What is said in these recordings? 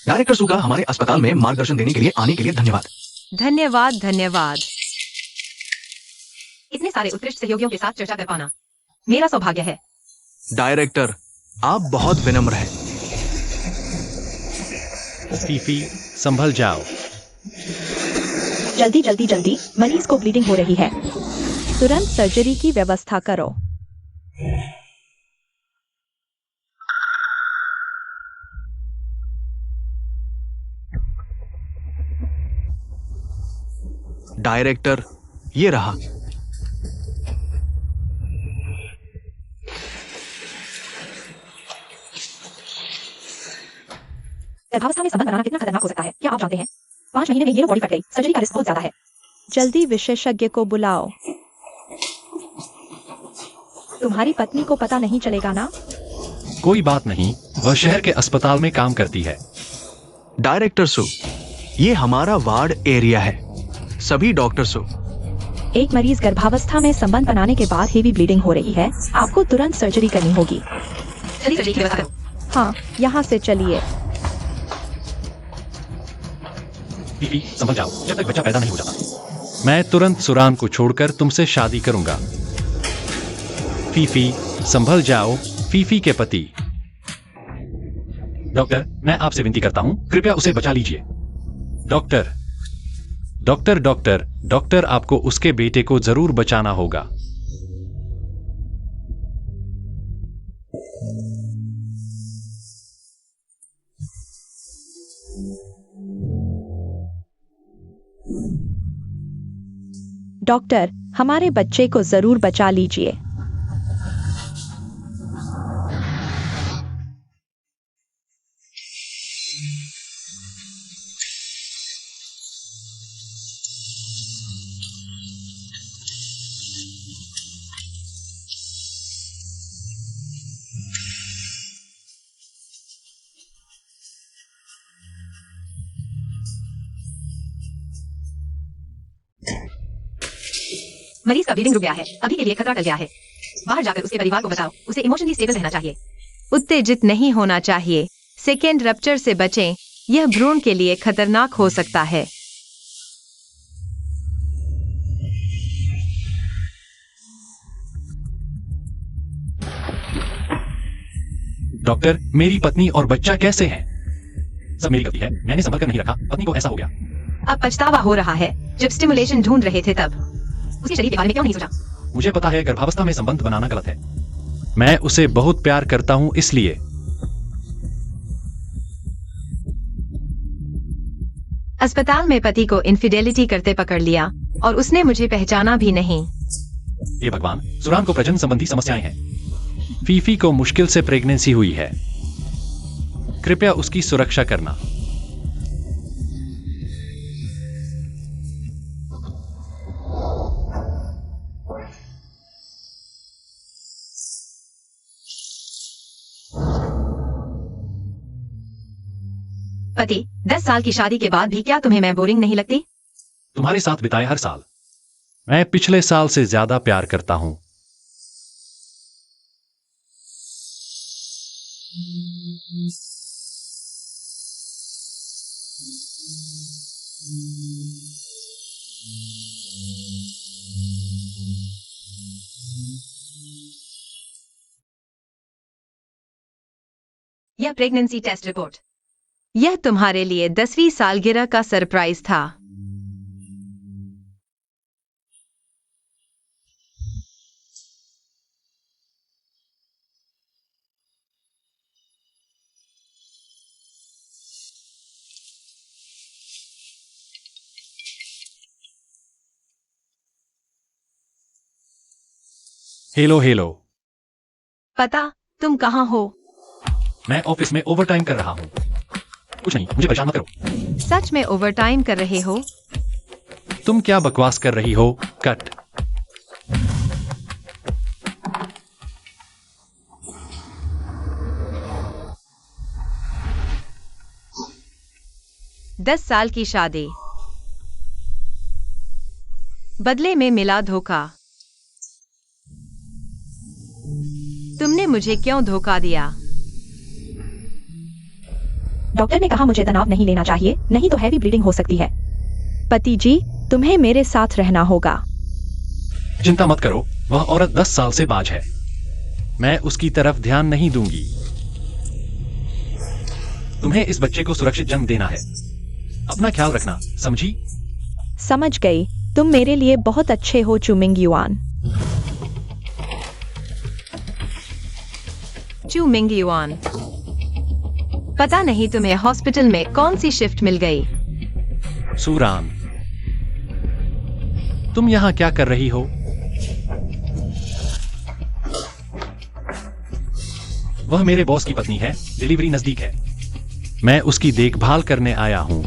Director सू का हमारे अस्पताल में मार्गदर्शन देने के लिए आने के लिए धन्यवाद। धन्यवाद धन्यवाद। इतने सारे उत्कृष्ट सहयोगियों के साथ चर्चा कर पाना मेरा सौभाग्य है। डायरेक्टर, आप बहुत विनम्र हैं। फीफी, संभल जाओ। जल्दी जल्दी जल्दी, मरीज को ब्लीडिंग हो रही है। तुरंत सर्जरी की व्यवस्था करो। डायरेक्टर, ये रहा। गर्भावस्था में संबंध बनाना कितना खतरनाक हो सकता है, क्या आप जानते हैं? 5 महीने में ये बॉडी फट गई। सर्जरी का रिस्क बहुत ज्यादा है। जल्दी विशेषज्ञ को बुलाओ। तुम्हारी पत्नी को पता नहीं चलेगा ना? कोई बात नहीं, वह शहर के अस्पताल में काम करती है। डायरेक्टर सू, ये हमारा वार्ड एरिया है। सभी डॉक्टर सू। एक मरीज गर्भावस्था में संबंध बनाने के बाद हेवी ब्लीडिंग हो रही है। आपको तुरंत सर्जरी करनी होगी। जल्दी सर्जरी की व्यवस्था करो। हाँ, यहाँ से चलिए। फीफी, संभल जाओ जब तक बच्चा पैदा नहीं हो जाता। मैं तुरंत सुरान को छोड़कर तुमसे शादी करूंगा। फीफी, संभल जाओ। फीफी के पति। डॉक्टर, मैं आपसे विनती करता हूं, कृपया उसे बचा लीजिए। डॉक्टर डॉक्टर डॉक्टर डॉक्टर, आपको उसके बेटे को जरूर बचाना होगा। डॉक्टर, हमारे बच्चे को जरूर बचा लीजिए। मरीज का ब्लीडिंग रुक गया है। अभी के लिए खतरा टल गया है। बाहर जाकर उसके परिवार को बताओ, उसे इमोशनली स्टेबल रहना चाहिए। उत्तेजित नहीं होना चाहिए। सेकेंड रप्चर से बचें, यह भ्रूण के लिए खतरनाक हो सकता है। डॉक्टर, मेरी पत्नी और बच्चा कैसे हैं? सब मेरी गलती है, मैंने संभल कर नहीं रखा, पत्नी को ऐसा हो गया। अब पछतावा हो रहा है। जब स्टिमुलेशन ढूंढ रहे थे तब उसके शरीर के बारे में क्यों नहीं सोचा? मुझे पता है गर्भावस्था में संबंध बनाना गलत है। मैं उसे बहुत प्यार करता हूं, इसलिए। अस्पताल में पति को इनफिडेलिटी करते पकड़ लिया और उसने मुझे पहचाना भी नहीं। हे भगवान, सुरान को प्रजनन संबंधी समस्याएं हैं। फीफी को मुश्किल से प्रेगनेंसी हुई है। कृपया उसकी सुरक्षा करना। पति, 10 साल की शादी के बाद भी क्या तुम्हें मैं बोरिंग नहीं लगती? तुम्हारे साथ बिताए हर साल। मैं पिछले साल से ज्यादा प्यार करता हूं। यह प्रेगनेंसी टेस्ट रिपोर्ट। यह तुम्हारे लिए 10वीं सालगिरह का सरप्राइज था। Hello hello. पता, तुम कहाँ हो? मैं ऑफिस में ओवरटाइम कर रहा हूं। कुछ नहीं, मुझे परेशान मत करो। सच में ओवरटाइम कर रहे हो? तुम क्या बकवास कर रही हो? कट। दस साल की शादी, बदले में मिला धोखा। तुमने मुझे क्यों धोखा दिया? डॉक्टर ने कहा मुझे तनाव नहीं लेना चाहिए, नहीं तो हैवी ब्लीडिंग हो सकती है। पति जी, तुम्हें मेरे साथ रहना होगा। चिंता मत करो, वह औरत 10 साल से बाज है। मैं उसकी तरफ ध्यान नहीं दूंगी। तुम्हें इस बच्चे को सुरक्षित जन्म देना है। अपना ख्याल रखना, समझी? समझ गई। तुम मेरे लिए बहुत अच्छे हो चुमिंग युआन। चू मिंग युआन, पता नहीं तुम्हें हॉस्पिटल में कौन सी शिफ्ट मिल गई। सूरान, तुम यहाँ क्या कर रही हो? वह मेरे बॉस की पत्नी है, डिलीवरी नजदीक है। मैं उसकी देखभाल करने आया हूँ।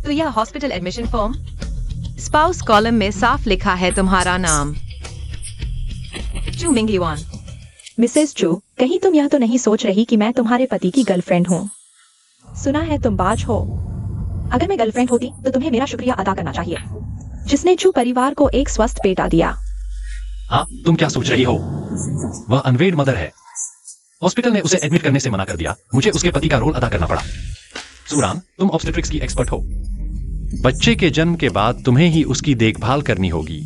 तो यह hospital admission form? Spouse column में साफ लिखा है तुम्हारा नाम, चू मिंग युआन। मिसेस चू, कहीं तुम यह तो नहीं सोच रही कि मैं तुम्हारे पति की गर्लफ्रेंड हूँ? सुना है तुम बाज हो। अगर मैं गर्लफ्रेंड होती तो तुम्हें मेरा शुक्रिया अदा करना चाहिए, जिसने चू परिवार को एक स्वस्थ बेटा दिया। हाँ, तुम क्या सोच रही हो? वह अनवेड मदर है। हॉस्पिटल ने उसे एडमिट करने से मना कर दिया। मुझे उसके पति का रोल अदा करना पड़ा। सूरान, तुम ऑब्स्टेट्रिक्स की एक्सपर्ट हो। बच्चे के जन्म के बाद तुम्हें ही उसकी देखभाल करनी होगी।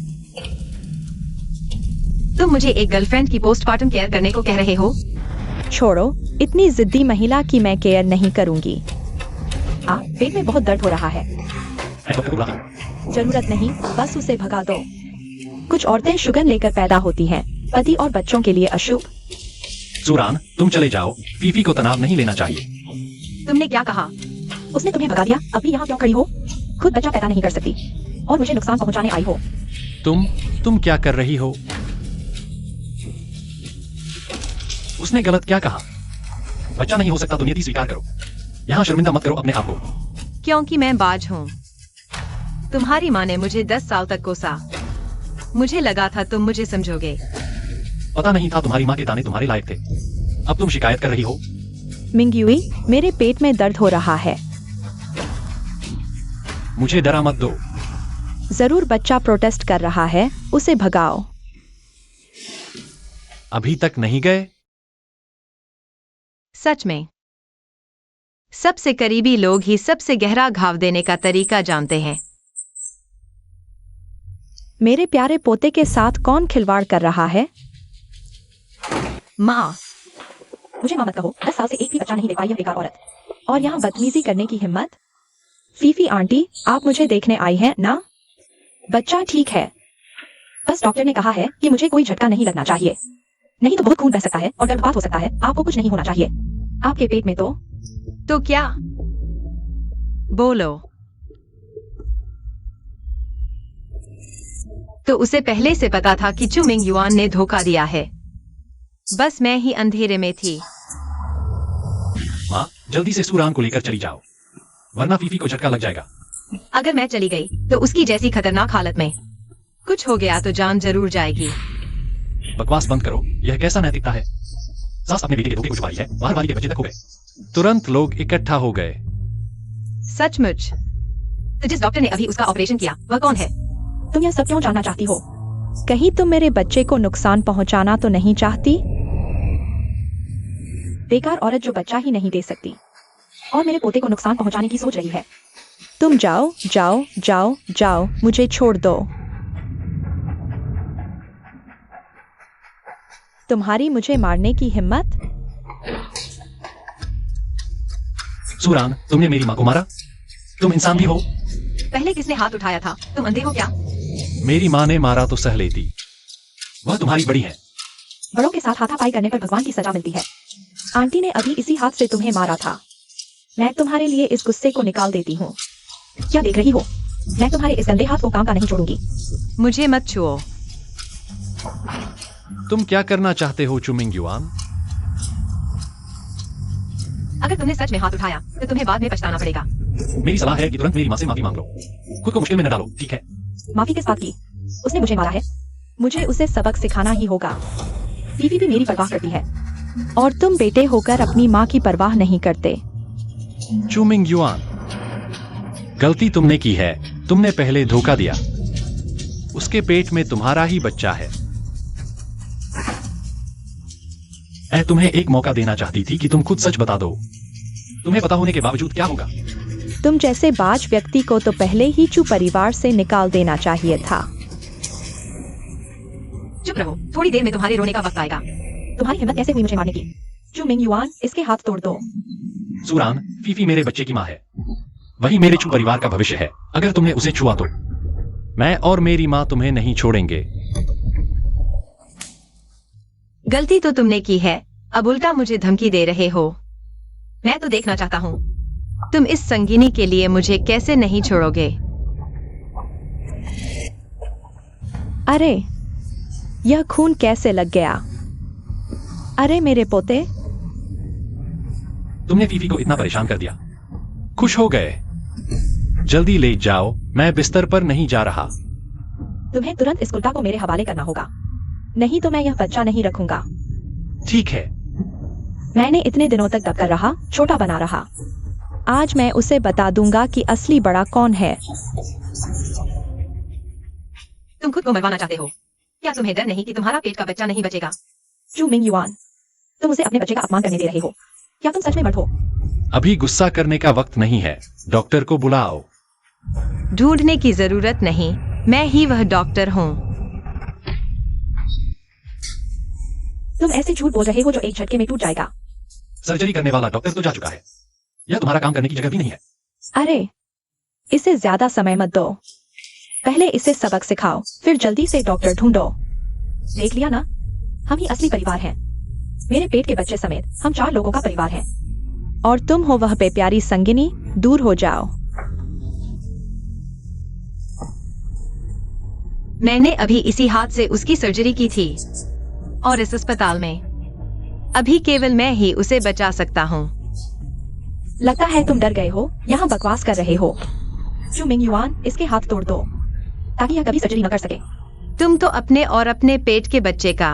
तुम मुझे एक गर्लफ्रेंड की पोस्टमार्टम केयर करने को कह रहे हो? छोड़ो, इतनी जिद्दी महिला की मैं केयर नहीं करूंगी। पेट में बहुत दर्द हो रहा है। जरूरत नहीं, बस उसे भगा दो। कुछ औरतें शुगर लेकर पैदा होती हैं, पति और बच्चों के लिए अशुभ। सूरान, तुम चले जाओ। फीफी को तनाव नहीं लेना चाहिए। तुमने क्या कहा? उसने तुम्हें भगा दिया, अभी यहाँ क्यों खड़ी हो? खुद बच्चा पैदा नहीं कर सकती और मुझे नुकसान पहुँचाने आई हो। तुम क्या कर रही हो? उसने गलत क्या कहा? बच्चा नहीं हो सकता तो नियति स्वीकार करो। यहाँ शर्मिंदा मत करो अपने आप को। क्योंकि मैं बाज हूँ। तुम्हारी माँ ने मुझे 10 साल तक कोसा। मुझे लगा था तुम मुझे समझोगे। पता नहीं था तुम्हारी माँ के ताने तुम्हारे लायक थे। अब तुम शिकायत कर रही हो। मिंगयुई, मेरे पेट में दर्द हो रहा है। मुझे डरा मत दो। जरूर बच्चा प्रोटेस्ट कर रहा है, उसे भगाओ। अभी तक नहीं गए? सच में, सबसे करीबी लोग ही सबसे गहरा घाव देने का तरीका जानते हैं। मेरे प्यारे पोते के साथ कौन खिलवाड़ कर रहा है? माँ, मुझे माँ मत कहो। 10 साल से एक भी बच्चा नहीं दे पाई यह बेकार औरत, और यहाँ बदतमीजी करने की हिम्मत। फीफी आंटी, आप मुझे देखने आई हैं ना? बच्चा ठीक है, बस डॉक्टर ने कहा है कि मुझे कोई झटका नहीं लगना चाहिए, नहीं तो बहुत खून बह सकता है और गर्भपात हो सकता है। आपको कुछ नहीं होना चाहिए। आपके पेट में तो क्या? बोलो। तो उसे पहले से पता था कि चू मिंग युआन ने धोखा दिया है। बस मैं ही अंधेरे में थी। माँ, जल्दी से सूरान को लेकर चली जाओ, वरना फीफी को झटका लग जाएगा। अगर मैं चली गई तो उसकी जैसी खतरनाक हालत में कुछ हो गया तो जान जरूर जाएगी। बकवास बंद करो। यह कैसा नैतिकता है? सास अपने बेटे के धोखे को छुपाई है, बाहर वाली के बच्चे तक हो गए। तुरंत लोग इकट्ठा हो गए। सचमुच? तो जिस डॉक्टर ने अभी उसका ऑपरेशन किया वह कौन है? तुम यह सब क्यों जानना चाहती हो? कहीं तुम मेरे बच्चे को नुकसान पहुंचाना तो नहीं चाहती? बेकार औरत जो बच्चा ही नहीं दे सकती और मेरे पोते को नुकसान पहुंचाने की सोच रही है। तुम जाओ जाओ जाओ जाओ, मुझे छोड़ दो। तुम्हारी मुझे मारने की हिम्मत? सूरान, तुमने मेरी माँ को मारा? तुम इंसान भी हो? पहले किसने हाथ उठाया था? तुम अंधे हो क्या? मेरी माँ ने मारा तो सह लेती। वह तुम्हारी बड़ी है। बड़ों के साथ हाथापाई करने पर भगवान की सजा मिलती है। आंटी ने अभी इसी हाथ से तुम्हें मारा था। मैं तुम्हारे लिए इस गुस्से को निकाल देती हूँ। क्या देख रही हो? मैं तुम्हारे इस गंदे हाथ को काम का नहीं छोड़ूंगी। मुझे मत छुओ। तुम क्या करना चाहते हो चू मिंग युआन? अगर तुमने सच में हाथ उठाया तो तुम्हें बाद में पछताना पड़ेगा। मेरी सलाह है कि तुरंत मेरी माँ से माफी मांग लो। खुद को मुश्किल में न डालो, ठीक है? माफी किस बात की? उसने मुझे मारा है, मुझे उसे सबक सिखाना ही होगा। फीफी भी मेरी परवाह करती है और तुम बेटे होकर अपनी माँ की परवाह नहीं करते। चू मिंग युआन, गलती तुमने की है। तुमने पहले धोखा दिया। उसके पेट में तुम्हारा ही बच्चा है। मैं तुम्हें एक मौका देना चाहती थी कि तुम खुद सच बता दो। तुम्हें पता होने के बावजूद क्या होगा? तुम जैसे बाज व्यक्ति को तो पहले ही चू परिवार से निकाल देना चाहिए था। चुप रहो, थोड़ी देर में तुम्हारे रोने का वक्त आएगा। तुम्हारी हिम्मत कैसे हुई मुझे मारने की? चू मिंग युआन, इसके हाथ तोड़ दो। सूरान, फीफी मेरे बच्चे की माँ है। वही मेरे चू परिवार का भविष्य है। अगर तुमने उसे छुआ तो मैं और मेरी माँ तुम्हें नहीं छोड़ेंगे। गलती तो तुमने की है, अब उल्टा मुझे धमकी दे रहे हो। मैं तो देखना चाहता हूँ। तुम इस संगिनी के लिए मुझे कैसे नहीं छोड़ोगे? अरे, यह खून कैसे लग गया? अरे मेरे पोते, तुमने फीफी को इतना परेशान कर दिया। खुश हो गए? जल्दी ले जाओ, मैं बिस्तर पर नहीं जा रहा। तुम्हें तुरंत इस कुत्ता को मेरे हवाले करना होगा, नहीं तो मैं यह बच्चा नहीं रखूंगा। ठीक है। मैंने इतने दिनों तक दबकर रहा, छोटा बना रहा। आज मैं उसे बता दूंगा कि असली बड़ा कौन है। तुम खुद को मरवाना चाहते हो? क्या तुम्हें डर नहीं कि तुम्हारा पेट का बच्चा नहीं बचेगा? चू मिंग युआन, तुम उसे अपने बच्चे का अपमान करने दे रहे हो। क्या तुम सच में मर्द हो? अभी गुस्सा करने का वक्त नहीं है। डॉक्टर को बुलाओ। ढूंढने की जरूरत नहीं, मैं ही वह डॉक्टर हूँ। तुम ऐसे झूठ बोल रहे हो जो एक झटके में टूट जाएगा। सर्जरी करने वाला डॉक्टर तो जा चुका है। यह तुम्हारा काम करने की जगह भी नहीं है। अरे, इसे ज्यादा समय मत दो। पहले इसे सबक सिखाओ, फिर जल्दी से डॉक्टर ढूंढो। देख लिया ना, हम ही असली परिवार हैं। मेरे पेट के बच्चे समेत हम 4 लोगों का परिवार है। और तुम हो वह बेप्यारी संगिनी, दूर हो जाओ। मैंने अभी इसी हाथ से उसकी सर्जरी की थी और इस अस्पताल में अभी केवल मैं ही उसे बचा सकता हूँ। लगता है तुम डर गए हो, यहाँ बकवास कर रहे हो। चू मिंग युआन, इसके हाथ तोड़ दो ताकि यह कभी सर्जरी न कर सके। तुम तो अपने और अपने पेट के बच्चे का।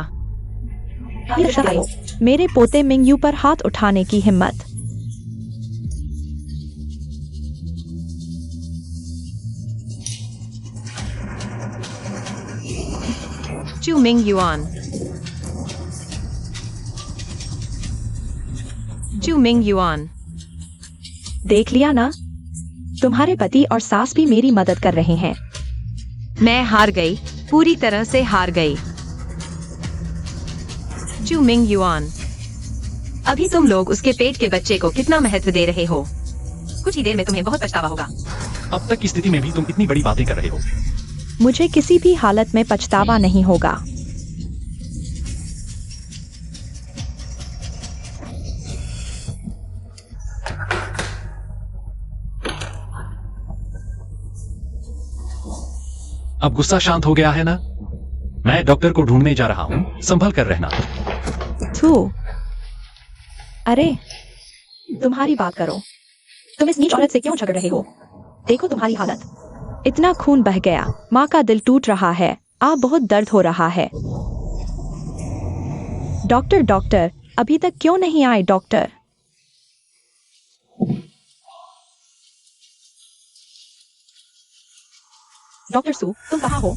अभी रिश्ता लाओ। मेरे पोते मिंगयू पर हाथ उठाने की हिम्मत। चू मिंग युआन, चू मिंग युआन। देख लिया ना, तुम्हारे पति और सास भी मेरी मदद कर रहे हैं। मैं हार गई, पूरी तरह से हार गई। चू मिंग युआन, अभी तुम लोग उसके पेट के बच्चे को कितना महत्व दे रहे हो। कुछ ही देर में तुम्हें बहुत पछतावा होगा। अब तक की स्थिति में भी तुम इतनी बड़ी बातें कर रहे हो। मुझे किसी भी हालत में पछतावा नहीं होगा। अब गुस्सा शांत हो गया है ना? मैं डॉक्टर को ढूंढने जा रहा हूँ, संभल कर रहना। थू, अरे तुम्हारी बात करो। तुम इस नीच औरत से क्यों झगड़ रहे हो? देखो तुम्हारी हालत। इतना खून बह गया, माँ का दिल टूट रहा है। आप बहुत दर्द हो रहा है। डॉक्टर, डॉक्टर, अभी तक क्यों नहीं आए डॉक्टर? डॉक्टर सू, तुम कहाँ हो?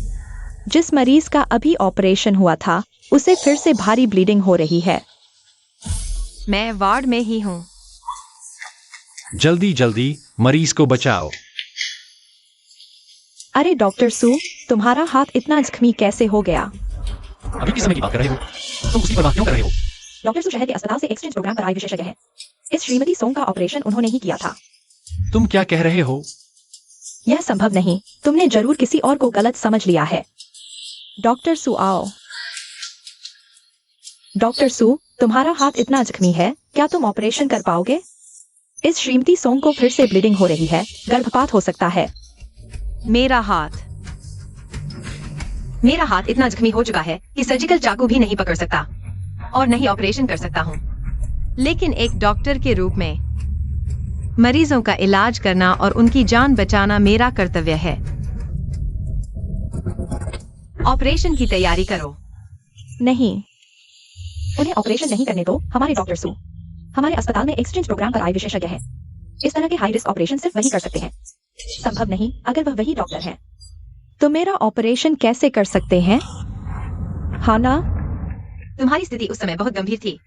जिस मरीज का अभी ऑपरेशन हुआ था, उसे फिर से भारी ब्लीडिंग हो रही है। मैं वार्ड में ही हूँ। जल्दी जल्दी मरीज को बचाओ। अरे डॉक्टर सू, तुम्हारा हाथ इतना जख्मी कैसे हो गया? अभी किस समय की बात कर रहे हो? तुम उसकी परवाह क्यों कर रहे हो? डॉक्टर सू शहर के अस्पताल से एक्सचेंज प्रोग्राम पर आए विशेषज्ञ हैं। इस श्रीमती सोंग का ऑपरेशन उन्होंने ही किया था। तुम क्या कह रहे हो? यह संभव नहीं, तुमने जरूर किसी और को गलत समझ लिया है। डॉक्टर सू आओ। डॉक्टर सू, तुम्हारा हाथ इतना जख्मी है, क्या तुम ऑपरेशन कर पाओगे? इस श्रीमती सोंग को फिर से ब्लीडिंग हो रही है, गर्भपात हो सकता है। मेरा हाथ इतना जख्मी हो चुका है कि सर्जिकल चाकू भी नहीं पकड़ सकता और नहीं ऑपरेशन कर सकता हूँ। लेकिन एक डॉक्टर के रूप में मरीजों का इलाज करना और उनकी जान बचाना मेरा कर्तव्य है। ऑपरेशन की तैयारी करो। नहीं, उन्हें ऑपरेशन नहीं करने दो। हमारे डॉक्टर सू हमारे अस्पताल में एक्सचेंज प्रोग्राम पर आए विशेषज्ञ हैं। इस तरह के हाई रिस्क ऑपरेशन सिर्फ वही कर सकते हैं। संभव नहीं अगर वह वही डॉक्टर है। तो मेरा ऑपरेशन कैसे कर सकते हैं? हाँ ना? तुम्हारी स्थिति उस समय बहुत गंभीर थी।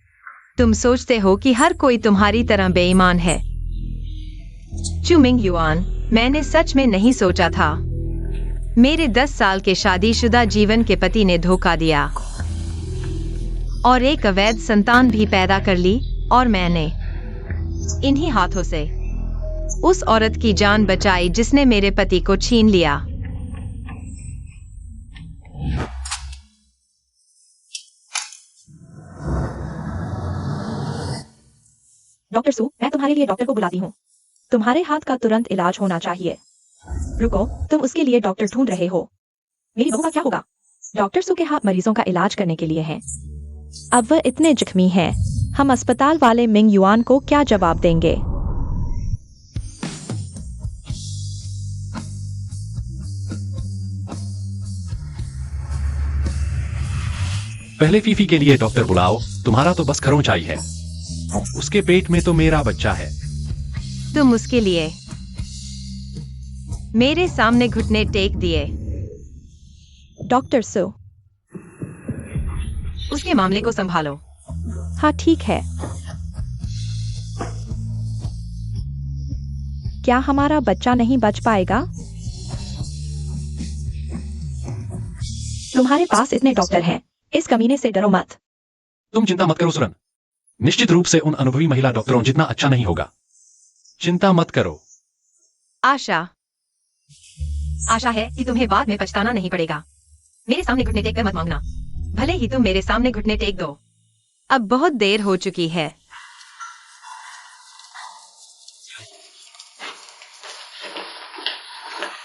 तुम सोचते हो कि हर कोई तुम्हारी तरह बेईमान है। चू मिंग युआन, मैंने सच में नहीं सोचा था। मेरे 10 साल के शादीशुदा जीवन के पति ने धोखा दिया और एक अवैध संतान भी पैदा कर ली, और मैंने इन्हीं हाथों से उस औरत की जान बचाई जिसने मेरे पति को छीन लिया। डॉक्टर सू, मैं तुम्हारे लिए डॉक्टर को बुलाती हूँ। तुम्हारे हाथ का तुरंत इलाज होना चाहिए। रुको, तुम उसके लिए डॉक्टर ढूंढ रहे हो। मेरी बहू का क्या होगा? डॉक्टर सू के हाथ मरीजों का इलाज करने के लिए हैं। अब वह इतने जख्मी हैं, हम अस्पताल वाले मिंग युआन को क्या जवाब देंगे? पहले फीफी के लिए डॉक्टर बुलाओ। तुम्हारा तो बस खरोंचाई है। उसके पेट में तो मेरा बच्चा है। तुम उसके लिए मेरे सामने घुटने टेक दिए। डॉक्टर सू, उसके मामले को संभालो। हाँ ठीक है। क्या हमारा बच्चा नहीं बच पाएगा? तुम्हारे पास इतने डॉक्टर हैं, इस कमीने से डरो मत। तुम चिंता मत करो सुरन, निश्चित रूप से उन अनुभवी महिला डॉक्टरों जितना अच्छा नहीं होगा। चिंता मत करो। आशा है कि तुम्हें बाद में पछताना नहीं पड़ेगा। मेरे सामने घुटने टेक कर मत मांगना, भले ही तुम मेरे सामने घुटने टेक दो। अब बहुत देर हो चुकी है।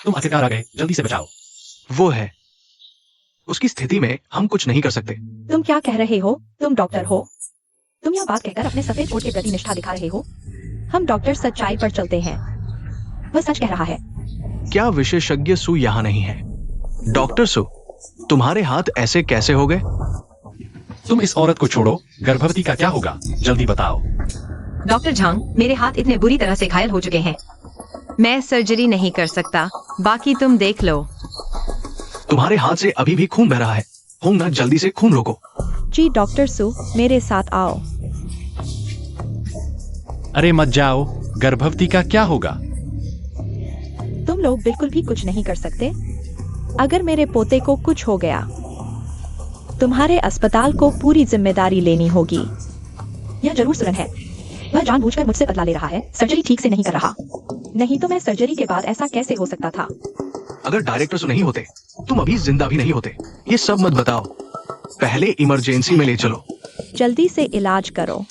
तुम आखिरकार आ गए, जल्दी से बचाओ। वो है, उसकी स्थिति में हम कुछ नहीं कर सकते। तुम क्या कह रहे हो? तुम डॉक्टर हो। तुम यह बात कहकर अपने सफेद कोट के प्रति निष्ठा दिखा रहे हो। हम डॉक्टर सच्चाई पर चलते हैं। वह सच कह रहा है। क्या विशेषज्ञ सू यहाँ नहीं है? डॉक्टर सू, तुम्हारे हाथ ऐसे कैसे हो गए? तुम इस औरत को छोड़ो, गर्भवती का क्या होगा? जल्दी बताओ। डॉक्टर झांग, मेरे हाथ इतने बुरी तरह से घायल हो चुके हैं, मैं सर्जरी नहीं कर सकता। बाकी तुम देख लो। तुम्हारे हाथ से अभी भी खून बह रहा है। होंग ना, जल्दी से खून रोको। जी डॉक्टर सू, मेरे साथ आओ। अरे मत जाओ, गर्भवती का क्या होगा? तुम लोग बिल्कुल भी कुछ नहीं कर सकते। अगर मेरे पोते को कुछ हो गया, तुम्हारे अस्पताल को पूरी जिम्मेदारी लेनी होगी। यह जरूर सुरन है। वह जानबूझकर मुझसे बदला ले रहा है, सर्जरी ठीक से नहीं कर रहा। नहीं तो मैं सर्जरी के बाद ऐसा कैसे हो सकता था? अगर डायरेक्टर नहीं होते, तुम अभी जिंदा भी नहीं होते। ये सब मत बताओ, पहले इमरजेंसी में ले चलो। जल्दी से इलाज करो।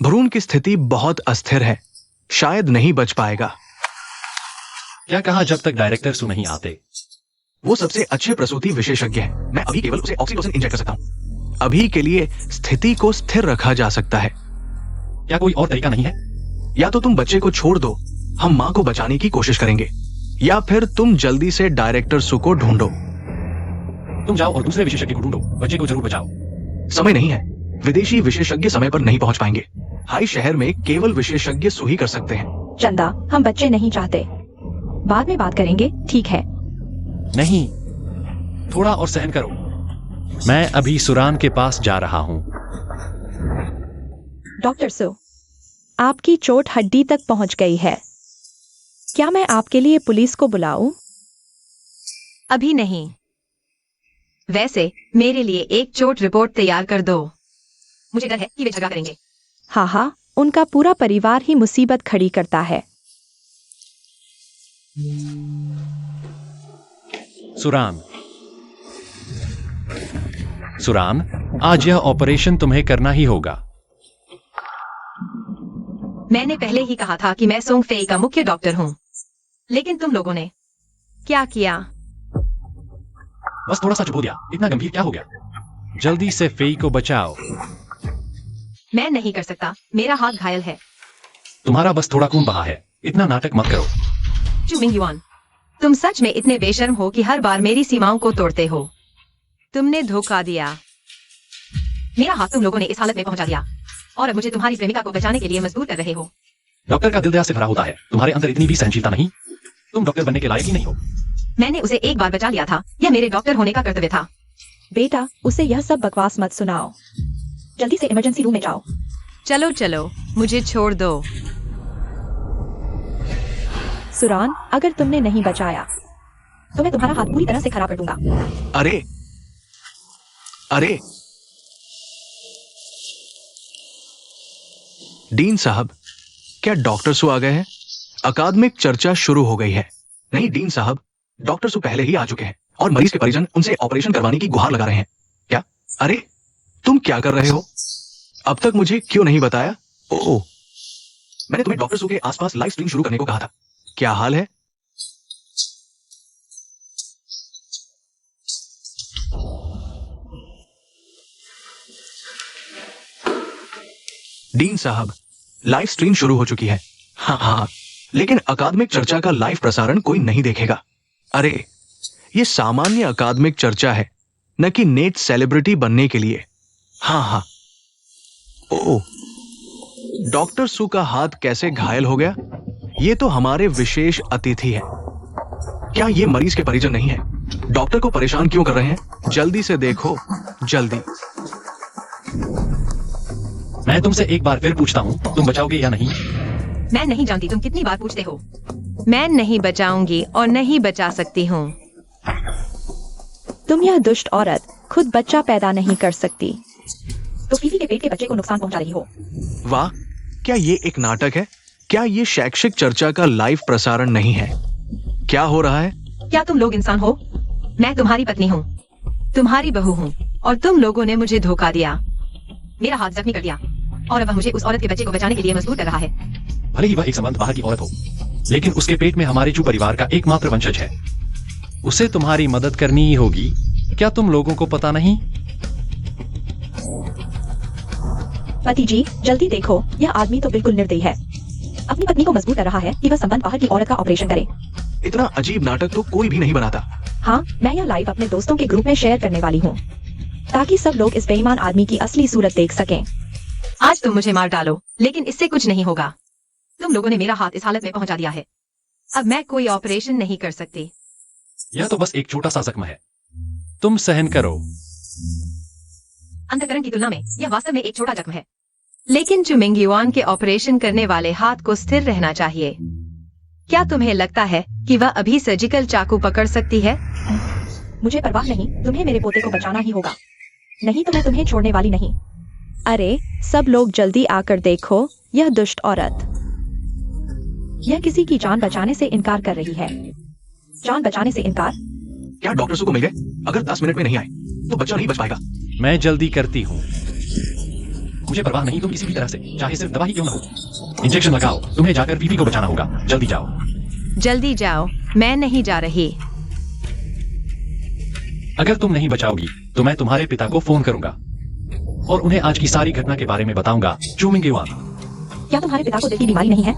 भ्रूण की स्थिति बहुत अस्थिर है, शायद नहीं बच पाएगा। क्या कहा? जब तक डायरेक्टर सु नहीं आते। वो सबसे अच्छे प्रसूति विशेषज्ञ हैं। मैं अभी केवल उसे ऑक्सीटोसिन इंजेक्ट कर सकता हूँ। अभी के लिए स्थिति को स्थिर रखा जा सकता है। क्या कोई और तरीका नहीं है? या तो तुम बच्चे को छोड़ दो, हम माँ को बचाने की कोशिश करेंगे, या फिर तुम जल्दी से डायरेक्टर सु को ढूंढो। तुम जाओ और दूसरे विशेषज्ञ को ढूंढो। बच्चे को जरूर बचाओ। समय नहीं है, विदेशी विशेषज्ञ समय पर नहीं पहुंच पाएंगे। हाई शहर में केवल विशेषज्ञ सु ही कर सकते हैं। चंदा, हम बच्चे नहीं चाहते, बाद में बात करेंगे, ठीक है? नहीं, थोड़ा और सहन करो। मैं अभी सुरान के पास जा रहा हूं। डॉक्टर सु, आपकी चोट हड्डी तक पहुंच गई है। क्या मैं आपके लिए पुलिस को बुलाऊं? अभी नहीं। वैसे मेरे लिए एक चोट रिपोर्ट तैयार कर दो। मुझे डर है कि वे झगड़ा करेंगे। हाँ हाँ, उनका पूरा परिवार ही मुसीबत खड़ी करता है। सुरान, सुरान, आज यह ऑपरेशन तुम्हें करना ही होगा। मैंने पहले ही कहा था कि मैं सोंग फेई का मुख्य डॉक्टर हूँ, लेकिन तुम लोगों ने क्या किया? बस थोड़ा सा चुप हो गया। इतना गंभीर क्या हो गया? जल्दी से फेई को बचाओ। मैं नहीं कर सकता, मेरा हाथ घायल है। तुम्हारा बस थोड़ा खून बहा है, इतना नाटक मत करो। चू मिंग युआन, तुम सच में इतने बेशर्म हो कि हर बार मेरी सीमाओं को तोड़ते हो। तुमने धोखा दिया। मेरा हाथ तुम लोगों ने इस हालत में पहुंचा दिया और अब मुझे तुम्हारी प्रेमिका को बचाने के लिए मजबूर कर रहे हो। डॉक्टर का दिल दया से भरा होता है, तुम्हारे अंदर इतनी भी सहनशीलता नहीं। तुम डॉक्टर बनने के लायक ही नहीं हो। मैंने उसे एक बार बचा लिया था, यह मेरे डॉक्टर होने का कर्तव्य था। बेटा, उसे यह सब बकवास मत सुनाओ। जल्दी से इमरजेंसी रूम में जाओ। चलो चलो, मुझे छोड़ दो। सुरान, अगर तुमने नहीं बचाया तो मैं तुम्हारा हाथ पूरी तरह से खराब कर दूंगा। अरे अरे डीन साहब, क्या डॉक्टर सु आ गए हैं? अकादमिक चर्चा शुरू हो गई है। नहीं डीन साहब, डॉक्टर सु पहले ही आ चुके हैं और मरीज के परिजन उनसे ऑपरेशन करवाने की गुहार लगा रहे हैं। क्या? अरे तुम क्या कर रहे हो? अब तक मुझे क्यों नहीं बताया? ओह, मैंने तुम्हें डॉक्टर सु के आसपास लाइव स्ट्रीम शुरू करने को कहा था। क्या हाल है? डीन साहब, लाइव स्ट्रीम शुरू हो चुकी है। हाँ, लेकिन अकादमिक चर्चा का लाइव प्रसारण कोई नहीं देखेगा। अरे ये सामान्य अकादमिक चर्चा है, न कि नेट सेलिब्रिटी बनने के लिए। हाँ। ओह, डॉक्टर सु का हाथ कैसे घायल हो गया? ये तो हमारे विशेष अतिथि है। क्या ये मरीज के परिजन नहीं है? डॉक्टर को परेशान क्यों कर रहे हैं? जल्दी से देखो, जल्दी। मैं तुमसे एक बार फिर पूछता हूँ, तुम बचाओगे या नहीं? मैं नहीं जानती तुम कितनी बार पूछते हो। मैं नहीं बचाऊंगी और नहीं बचा सकती हूँ। तुम यह दुष्ट औरत खुद बच्चा पैदा नहीं कर सकती तो फीफी के पेट के बच्चे को नुकसान पहुंचा रही हो। वाह, क्या ये एक नाटक है? क्या ये शैक्षिक चर्चा का लाइव प्रसारण नहीं है? क्या हो रहा है? क्या तुम लोग इंसान हो? मैं तुम्हारी पत्नी हूँ, तुम्हारी बहू हूँ और तुम लोगों ने मुझे धोखा दिया, मेरा हाथ जख्मी कर दिया और अब वह मुझे उस औरत के बच्चे को बचाने के लिए मजबूर कर रहा है। भले ही वह एक संबंध बाहर की औरत हो, लेकिन उसके पेट में हमारे चू परिवार का एकमात्र वंशज है। उसे तुम्हारी मदद करनी ही होगी। क्या तुम लोगों को पता नहीं? पति जी, जल्दी देखो, यह आदमी तो बिल्कुल निर्दयी है। अपनी पत्नी को मजबूर कर रहा है कि वह संबंध बाहर की औरत का ऑपरेशन करे। इतना अजीब नाटक तो कोई भी नहीं बनाता। हाँ, मैं यह लाइव अपने दोस्तों के ग्रुप में शेयर करने वाली हूँ ताकि सब लोग इस बेईमान आदमी की असली सूरत देख सकें। आज तुम मुझे मार डालो, लेकिन इससे कुछ नहीं होगा। तुम लोगों ने मेरा हाथ इस हालत में पहुंचा दिया है। अब मैं कोई ऑपरेशन नहीं कर सकती। यह तो बस एक छोटा सा जख्म है, तुम सहन करो। अंतःकरण की तुलना में यह वास्तव में एक छोटा जख्म है, लेकिन चुमिंग युआन के ऑपरेशन करने वाले हाथ को स्थिर रहना चाहिए। क्या तुम्हें लगता है कि वह अभी सर्जिकल चाकू पकड़ सकती है? मुझे परवाह नहीं, तुम्हें मेरे पोते को बचाना ही होगा, नहीं तो मैं तुम्हें छोड़ने वाली नहीं। अरे सब लोग जल्दी आकर देखो, यह दुष्ट औरत, यह किसी की जान बचाने से इनकार कर रही है। जान बचाने से इनकार? क्या डॉक्टर सु को मिल गए? अगर 10 मिनट में नहीं आए तो बच्चा नहीं बच पाएगा। मैं जल्दी करती हूँ। मुझे परवाह नहीं, तुम किसी भी तरह से, चाहे सिर्फ दवा ही क्यों न हो। इंजेक्शन लगाओ, तुम्हें जाकर फीफी को बचाना होगा। जल्दी जाओ। जल्दी जाओ, मैं नहीं जा रही। अगर तुम नहीं बचाओगी तो मैं तुम्हारे पिता को फोन करूंगा और उन्हें आज की सारी घटना के बारे में बताऊंगा। चू मिंग युआन, क्या तुम्हारे पिता को दिल की बीमारी नहीं है?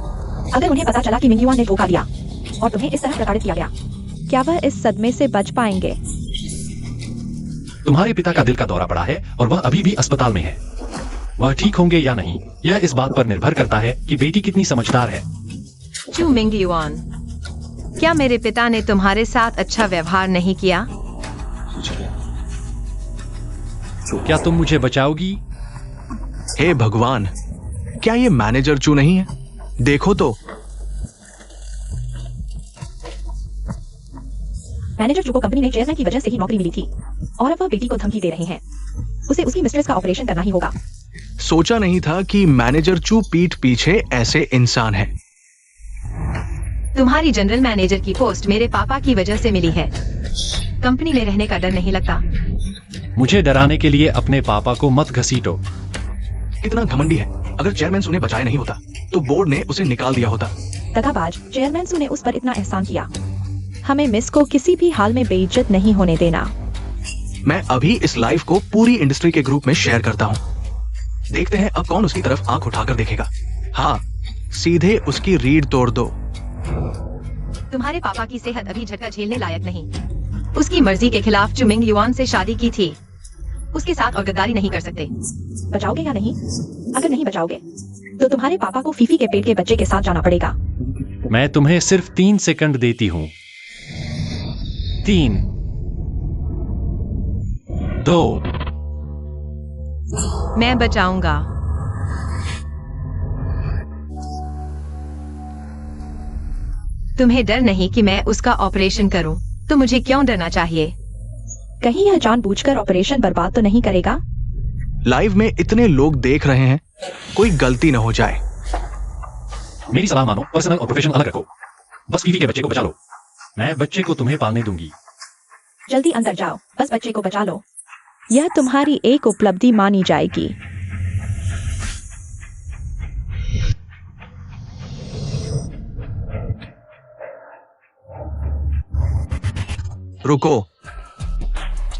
अगर उन्हें पता चला कि मिंग युआन ने धोखा दिया और तुम्हें इस तरह प्रताड़ित किया गया, क्या वह इस सदमे से बच पाएंगे? तुम्हारे पिता का दिल का दौरा पड़ा है और वह अभी भी अस्पताल में है। वह ठीक होंगे या नहीं, यह इस बात पर निर्भर करता है कि बेटी कितनी समझदार है। चू मिंग युआन, क्या मेरे पिता ने तुम्हारे साथ अच्छा व्यवहार नहीं किया? क्या तुम मुझे बचाओगी? हे भगवान, क्या ये मैनेजर चू नहीं है? देखो तो। मैनेजर चू को कंपनी में चेयरमैन की वजह से ही नौकरी मिली थी और अब वह बेटी को धमकी दे रहे हैं। उसे उसकी मिस्ट्रेस का ऑपरेशन करना ही होगा। सोचा नहीं था कि मैनेजर चू पीठ पीछे ऐसे इंसान है। तुम्हारी जनरल मैनेजर की पोस्ट मेरे पापा की वजह से मिली है। कंपनी में रहने का डर नहीं लगता। मुझे डराने के लिए अपने पापा को मत घसीटो। कितना घमंडी है। अगर चेयरमैन सु ने बचाया नहीं होता तो बोर्ड ने उसे निकाल दिया होता। दगाबाज, चेयरमैन सु ने उस पर इतना एहसान किया। हमें मिस को किसी भी हाल में बेइज्जत नहीं होने देना। मैं अभी इस लाइव को पूरी इंडस्ट्री के ग्रुप में शेयर करता हूँ। देखते हैं अब कौन उसकी तरफ आंख उठाकर देखेगा। हाँ, सीधे उसकी रीढ़ तोड़ दो। तुम्हारे पापा की सेहत अभी झटका झेलने लायक नहीं। उसकी मर्जी के खिलाफ चू मिंग युआन से शादी की थी। उसके साथ और गद्दारी नहीं कर सकते। बचाओगे या नहीं? अगर नहीं बचाओगे तो तुम्हारे पापा को फीफी के पेट के बच्चे के साथ जाना पड़ेगा। मैं तुम्हें सिर्फ 3 सेकंड देती हूं। 3, 2, मैं बचाऊंगा। तुम्हें डर नहीं कि मैं उसका ऑपरेशन करूं, तो मुझे क्यों डरना चाहिए? कहीं यह जानबूझकर ऑपरेशन बर्बाद तो नहीं करेगा? लाइव में इतने लोग देख रहे हैं, कोई गलती न हो जाए। मेरी सलाह मानो, पर्सनल और प्रोफेशनल अलग रखो। बस फीफी के बच्चे को बचा लो। मैं बच्चे को तुम्हें पालने दूंगी। जल्दी अंदर जाओ, बस बच्चे को बचा लो। यह तुम्हारी एक उपलब्धि मानी जाएगी। रुको,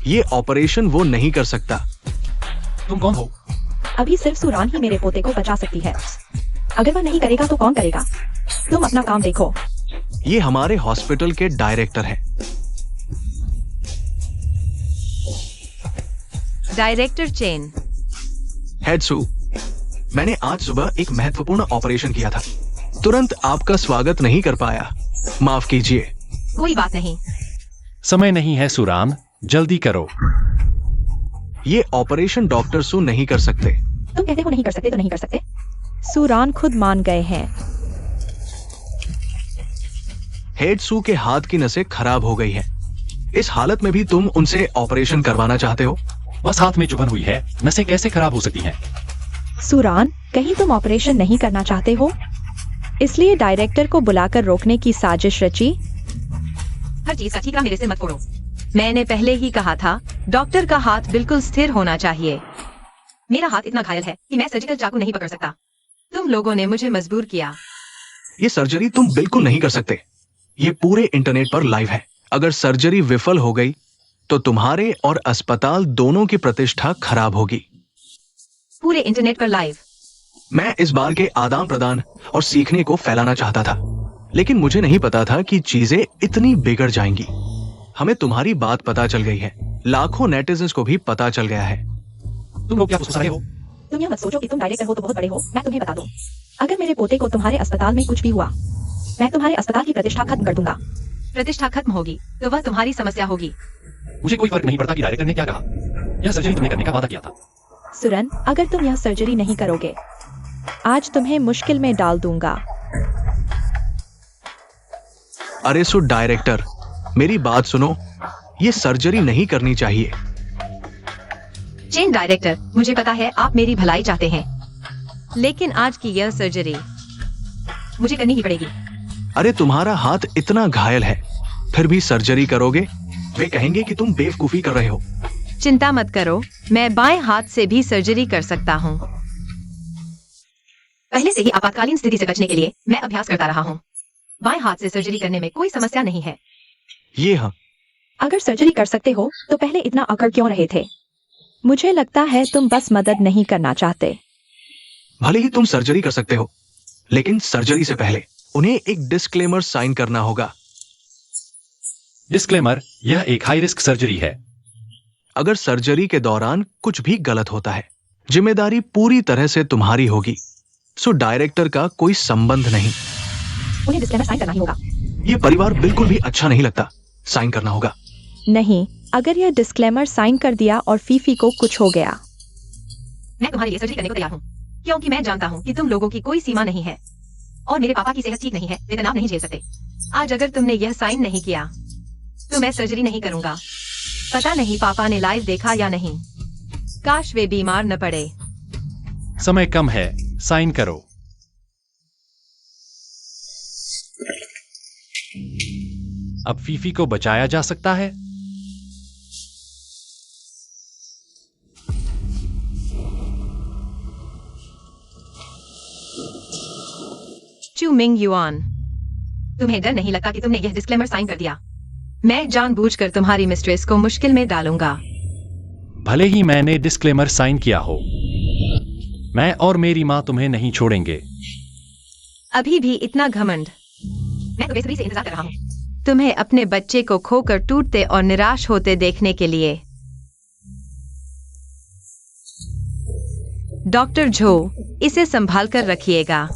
ये ऑपरेशन वो नहीं कर सकता। तुम कौन हो? अभी सिर्फ सुरान ही मेरे पोते को बचा सकती है। अगर वह नहीं करेगा तो कौन करेगा? तुम अपना काम देखो। ये हमारे हॉस्पिटल के डायरेक्टर हैं। Director chain. हेडसू, मैंने आज सुबह एक महत्वपूर्ण ऑपरेशन किया था। तुरंत आपका स्वागत नहीं कर पाया, माफ कीजिए। कोई बात नहीं। समय नहीं है सुरान, जल्दी करो। ये ऑपरेशन डॉक्टर सू नहीं कर सकते। तुम कहते हो नहीं कर सकते तो नहीं कर सकते। सुरान खुद मान गए हैं। हेडसू के हाथ की नसें खराब हो गई हैं। इस हालत में भी तुम उनसे ऑपरेशन करवाना चाहते हो? बस हाथ में चुभन हुई है, नसें कैसे खराब हो सकती हैं? सुरान, कहीं तुम ऑपरेशन नहीं करना चाहते हो? इसलिए डायरेक्टर को बुलाकर रोकने की साजिश रची। हर चीज का ठीकरा मेरे से मत तोड़ो। मैंने पहले ही कहा था, डॉक्टर का हाथ बिल्कुल स्थिर होना चाहिए। मेरा हाथ इतना घायल है कि मैं सर्जिकल चाकू नहीं पकड़ सकता। तुम लोगों ने मुझे मजबूर किया। ये सर्जरी तुम बिल्कुल नहीं कर सकते। ये पूरे इंटरनेट पर लाइव है। अगर सर्जरी विफल हो गई तो तुम्हारे और अस्पताल दोनों की प्रतिष्ठा खराब होगी। पूरे इंटरनेट पर लाइव। मैं इस बार के आदान प्रदान और सीखने को फैलाना चाहता था, लेकिन मुझे नहीं पता था कि चीजें इतनी बिगड़ जाएंगी। हमें तुम्हारी बात पता चल गई है, लाखों नेटिजन्स को भी पता चल गया है। तुम लोग क्या फुसफुसा रहे हो? तुम यह मत सोचो कि तुम डायरेक्टर हो तो बहुत बड़े हो। मैं तुम्हें बता दूं, अगर मेरे पोते को तुम्हारे अस्पताल में कुछ भी हुआ, मैं तुम्हारे अस्पताल की प्रतिष्ठा खत्म कर दूंगा। प्रतिष्ठा खत्म होगी तो वह तुम्हारी समस्या होगी। मुझे कोई फर्क नहीं पड़ता कि डायरेक्टर ने क्या कहा। यह सर्जरी तुमने करने का वादा किया था। सुरन, अगर तुम यह सर्जरी नहीं करोगे, आज तुम्हें मुश्किल में डाल दूंगा। अरे सो डायरेक्टर, मेरी बात सुनो, ये सर्जरी नहीं करनी चाहिए। चेन डायरेक्टर, मुझे पता है आप मेरी भलाई चाहते हैं, लेकिन आज की यह सर्जरी मुझे करनी ही पड़ेगी। अरे तुम्हारा हाथ इतना घायल है, फिर भी सर्जरी करोगे? वे कहेंगे कि तुम बेवकूफी कर रहे हो। चिंता मत करो, मैं बाएं हाथ से भी सर्जरी कर सकता हूँ। पहले से ही आपातकालीन स्थिति से बचने के लिए मैं अभ्यास करता रहा हूँ। बाएं हाथ से सर्जरी करने में कोई समस्या नहीं है। ये हाँ, अगर सर्जरी कर सकते हो तो पहले इतना अकड़ क्यों रहे थे? मुझे लगता है तुम बस मदद नहीं करना चाहते। भले ही तुम सर्जरी कर सकते हो, लेकिन सर्जरी से पहले उन्हें एक डिस्क्लेमर साइन करना होगा। डिस्क्लेमर, यह एक हाई रिस्क सर्जरी है। अगर सर्जरी के दौरान कुछ भी गलत होता है, जिम्मेदारी पूरी तरह से तुम्हारी होगी। सो डायरेक्टर का कोई संबंध नहीं। उन्हें डिस्क्लेमर साइन करना ही होगा। ये परिवार बिल्कुल भी अच्छा नहीं लगता, साइन करना होगा। नहीं, अगर यह डिस्क्लेमर साइन कर दिया और फीफी को कुछ हो गया। मैं तुम्हारे लिए सर्जरी करने को तैयार हूँ, क्योंकि मैं जानता हूँ कि तुम लोगों की कोई सीमा नहीं है और मेरे पापा की सेहत ठीक नहीं है, वे तनाव नहीं झेल सकते। आज अगर तुमने यह साइन नहीं किया तो मैं सर्जरी नहीं करूंगा। पता नहीं पापा ने लाइव देखा या नहीं। काश वे बीमार न पड़े। समय कम है, साइन करो। अब फीफी को बचाया जा सकता है। चू मिंग युआन, तुम्हें डर नहीं लगता कि तुमने यह डिस्क्लेमर साइन कर दिया? मैं जानबूझकर तुम्हारी मिस्ट्रेस को मुश्किल में डालूंगा। भले ही मैंने डिस्क्लेमर साइन किया हो, मैं और मेरी माँ तुम्हें नहीं छोड़ेंगे। अभी भी इतना घमंड? मैं तो बेसब्री से इंतजार कर रहा हूँ तुम्हें अपने बच्चे को खोकर टूटते और निराश होते देखने के लिए। डॉक्टर झो, इसे संभाल कर रखिएगा।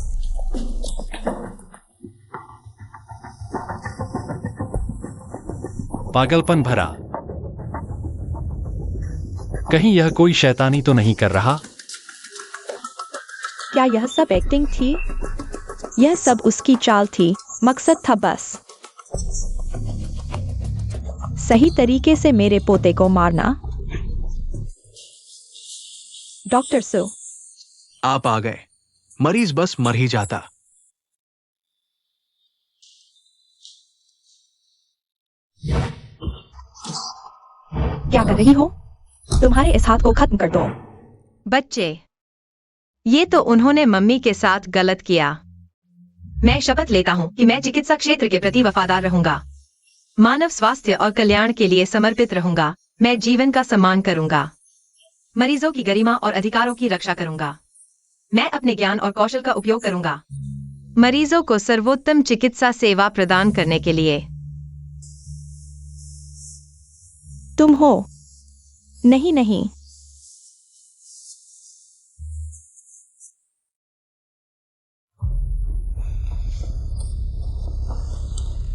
पागलपन भरा। कहीं यह कोई शैतानी तो नहीं कर रहा? क्या यह सब एक्टिंग थी? यह सब उसकी चाल थी, मकसद था बस सही तरीके से मेरे पोते को मारना। डॉक्टर सो, आप आ गए। मरीज बस मर ही जाता। क्या कर रही हो? तुम्हारे इस हाथ को खत्म कर दो। बच्चे, ये तो उन्होंने मम्मी के साथ गलत किया। मैं शपथ लेता हूँ कि मैं चिकित्सा क्षेत्र के प्रति वफादार रहूंगा, मानव स्वास्थ्य और कल्याण के लिए समर्पित रहूंगा। मैं जीवन का सम्मान करूंगा, मरीजों की गरिमा और अधिकारों की रक्षा करूंगा। मैं अपने ज्ञान और कौशल का उपयोग करूंगा मरीजों को सर्वोत्तम चिकित्सा सेवा प्रदान करने के लिए। तुम हो? नहीं नहीं,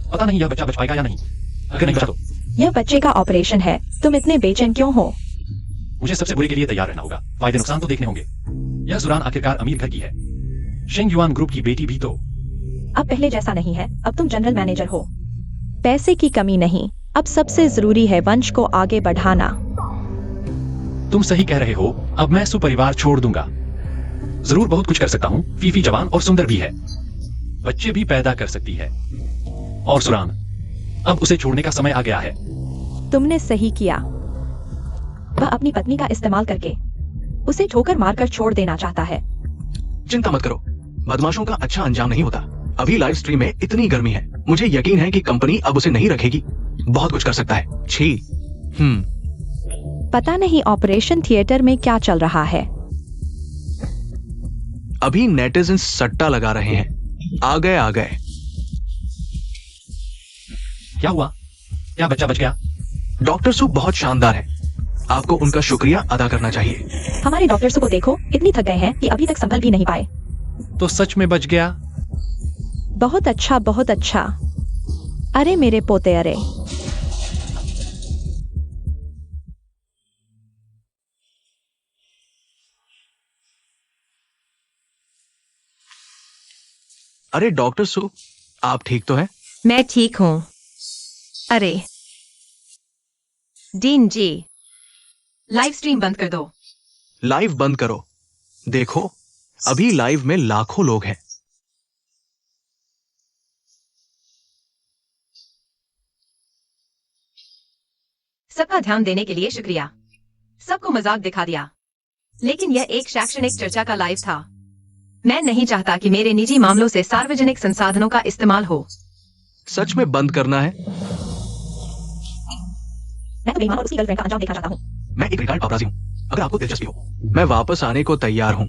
पता नहीं यह बच्चा बच पाएगा या नहीं। अगर नहीं बचा तो यह बच्चे का ऑपरेशन है, तुम इतने बेचैन क्यों हो? मुझे सबसे बुरे के लिए तैयार रहना होगा। फायदे नुकसान तो देखने होंगे। यह सुरान आखिरकार अमीर घर की है। शेंग युआन ग्रुप की बेटी भी तो। अब पहले जैसा नहीं है, अब तुम जनरल मैनेजर हो। पैसे की कमी नहीं, अब सबसे जरूरी है वंश को आगे बढ़ाना। तुम सही कह रहे हो। अब मैं सुपरिवार छोड़ दूंगा। जरूर बहुत कुछ कर सकता हूँ। फीफी जवान और सुंदर भी है, बच्चे भी पैदा कर सकती है। और सुरान, अब उसे छोड़ने का समय आ गया है। तुमने सही किया। वह अपनी पत्नी का इस्तेमाल करके उसे ठोकर मारकर छोड़ देना चाहता है। चिंता मत करो, बदमाशों का अच्छा अंजाम नहीं होता। अभी लाइव स्ट्रीम में इतनी गर्मी है, मुझे यकीन है कि कंपनी अब उसे नहीं रखेगी। बहुत कुछ कर सकता है। छी। पता नहीं ऑपरेशन थिएटर में क्या चल रहा है। अभी नेटिजन्स सट्टा लगा रहे हैं। आ गए। क्या हुआ? क्या बच्चा बच गया? डॉक्टर सू बहुत शानदार है। आपको उनका शुक्रिया अदा करना चाहिए। हमारे डॉक्टर्स को देखो, इतनी थक गए हैं कि अभी तक संभल भी नहीं पाए। तो सच में बच गया? बहुत अच्छा, बहुत अच्छा। अरे मेरे पोते, अरे अरे डॉक्टर सू, आप ठीक तो हैं? मैं ठीक हूँ। अरे डीन जी, लाइव स्ट्रीम बंद कर दो। लाइव बंद करो। देखो, अभी लाइव में लाखों लोग हैं। सबका ध्यान देने के लिए शुक्रिया। सबको मजाक दिखा दिया, लेकिन यह एक शैक्षणिक चर्चा का लाइव था। मैं नहीं चाहता कि मेरे निजी मामलों से सार्वजनिक संसाधनों का इस्तेमाल हो। सच में बंद करना है? मैं तो बेईमान और उसकी गर्लफ्रेंड का अंजाम देखना चाहता हूँ। मैं एक रिटायर्ड अपराधी हूँ। अगर आपको दिलचस्पी हो, मैं वापस आने को तैयार हूँ।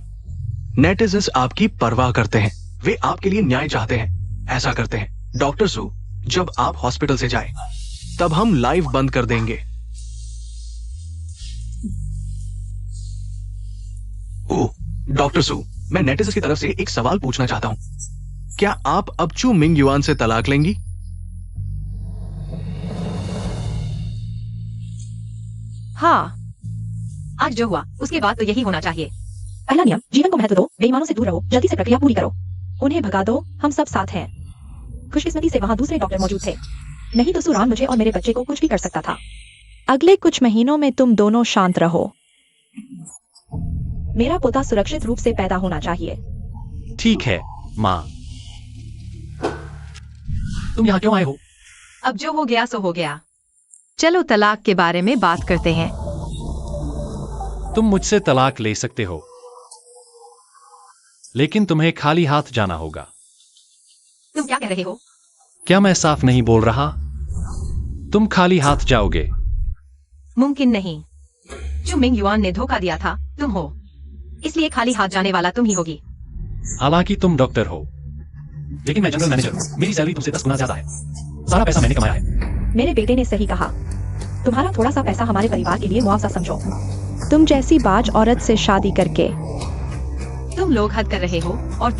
नेटिजन्स आपकी परवाह करते हैं, वे आपके लिए न्याय चाहते हैं, ऐसा करते हैं। डॉक्टर सू, जब आप हॉस्पिटल से जाए, तब हम लाइव बंद कर देंगे। ओह, डॉक्टर सू, मैं नेटिजन्स की तरफ से एक सवाल पूछना चाहता हूँ। क्या आप अब चू मिंग युआन से तलाक लेंगी? हाँ, आज जो हुआ उसके बाद तो यही होना चाहिए। पहला नियम, जीवन को महत्व दो, बेईमानों से दूर रहो, जल्दी से प्रक्रिया पूरी करो। उन्हें भगा दो, हम सब साथ हैं। खुशकिस्मती से वहाँ दूसरे डॉक्टर मौजूद थे, नहीं तो सुरान मुझे और मेरे बच्चे को कुछ भी कर सकता था। अगले कुछ महीनों में तुम दोनों शांत रहो। मेरा पोता सुरक्षित रूप से पैदा होना चाहिए। ठीक है माँ। तुम यहाँ क्यों आए हो? अब जो हो गया सो हो गया। चलो तलाक के बारे में बात करते हैं। तुम मुझसे तलाक ले सकते हो, लेकिन तुम्हें खाली हाथ जाना होगा। तुम क्या कह रहे हो? क्या मैं साफ नहीं बोल रहा? तुम खाली हाथ जाओगे। मुमकिन नहीं। जो मिंग युआन ने धोखा दिया था, तुम हो, इसलिए खाली हाथ जाने वाला तुम ही होगी। हालांकि तुम डॉक्टर हो, लेकिन मैं जनरल मैनेजर हूँ। मेरी सैलरी तुमसे 10 गुना ज्यादा है। सारा पैसा मैंने कमाया है। मेरे बेटे ने सही कहा। तुम्हारा थोड़ा सा पैसा हमारे परिवार के लिए मुआवजा समझो। तुम जैसी बाज औरत से शादी करके तुम लोग हद कर रहे हो। और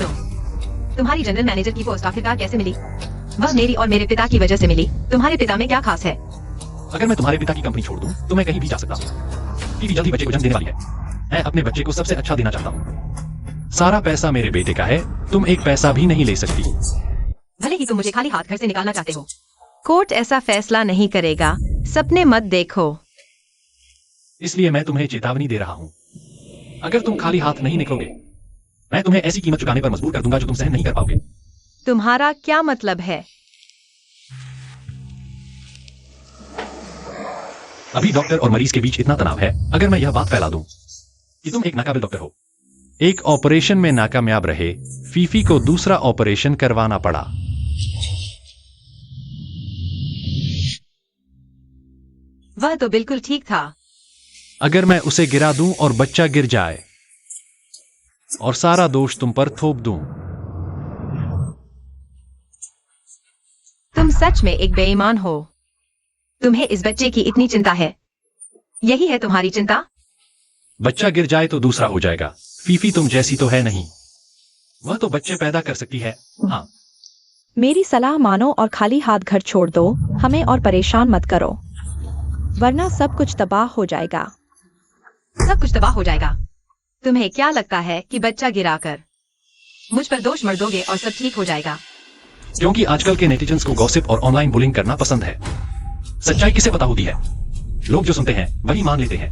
तुम्हारी जनरल मैनेजर की पोस्ट आखिरकार कैसे मिली? वह मेरी और मेरे पिता की वजह से मिली। तुम्हारे पिता में क्या खास है? अगर मैं तुम्हारे पिता की कंपनी छोड़ दूं तो मैं कहीं भी जा सकता हूँ। बीवी जल्दी बच्चे को जन्म देने वाली है। मैं अपने बच्चे को सबसे अच्छा देना चाहता हूँ। सारा पैसा मेरे बेटे का है। तुम एक पैसा भी नहीं ले सकती। भले ही तुम मुझे खाली हाथ घर से निकालना चाहते हो। कोर्ट ऐसा फैसला नहीं करेगा। सपने मत देखो। इसलिए मैं तुम्हें चेतावनी दे रहा हूँ। अगर तुम खाली हाथ नहीं निकलोगे, मैं तुम्हें ऐसी कीमत चुकाने पर मजबूर कर दूंगा जो तुम सहन नहीं कर पाओगे। तुम्हारा क्या मतलब है? अभी डॉक्टर और मरीज के बीच इतना तनाव है। अगर मैं यह बात फैला दूं कि तुम एक नाकाबिल डॉक्टर हो। एक ऑपरेशन में नाकामयाब रहे, फीफी को दूसरा ऑपरेशन करवाना पड़ा। वह तो बिल्कुल ठीक था। अगर मैं उसे गिरा दूं और बच्चा गिर जाए और सारा दोष तुम पर थोप दूं। तुम सच में एक बेईमान हो। तुम्हें इस बच्चे की इतनी चिंता है। यही है तुम्हारी चिंता? बच्चा गिर जाए तो दूसरा हो जाएगा। फीफी तुम जैसी तो है नहीं। वह तो बच्चे पैदा कर सकती है। हाँ, मेरी सलाह मानो और खाली हाथ घर छोड़ दो। हमें और परेशान मत करो, वरना सब कुछ तबाह हो जाएगा। सब कुछ तबाह हो जाएगा। तुम्हें क्या लगता है कि बच्चा गिराकर मुझ पर दोष मर दोगे और सब ठीक हो जाएगा? क्योंकि आजकल के नेटिजन्स को गॉसिप और ऑनलाइन बुलिंग करना पसंद है। सच्चाई किसे पता होती है? लोग जो सुनते हैं वही मान लेते हैं।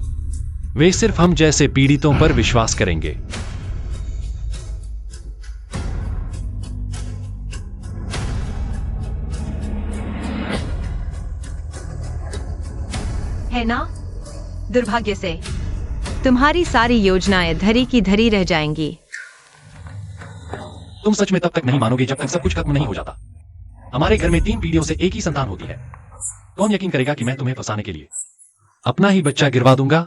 वे सिर्फ हम जैसे पीड़ितों पर विश्वास करेंगे। है ना? दुर्भाग्य से तुम्हारी सारी योजनाएं धरी की धरी रह जाएंगी। तुम सच में तब तक नहीं मानोगे जब तक सब कुछ खत्म नहीं हो जाता। हमारे घर में 3 पीढ़ियों से एक ही संतान होती है। कौन यकीन करेगा कि मैं तुम्हें फंसाने के लिए अपना ही बच्चा गिरवा दूंगा?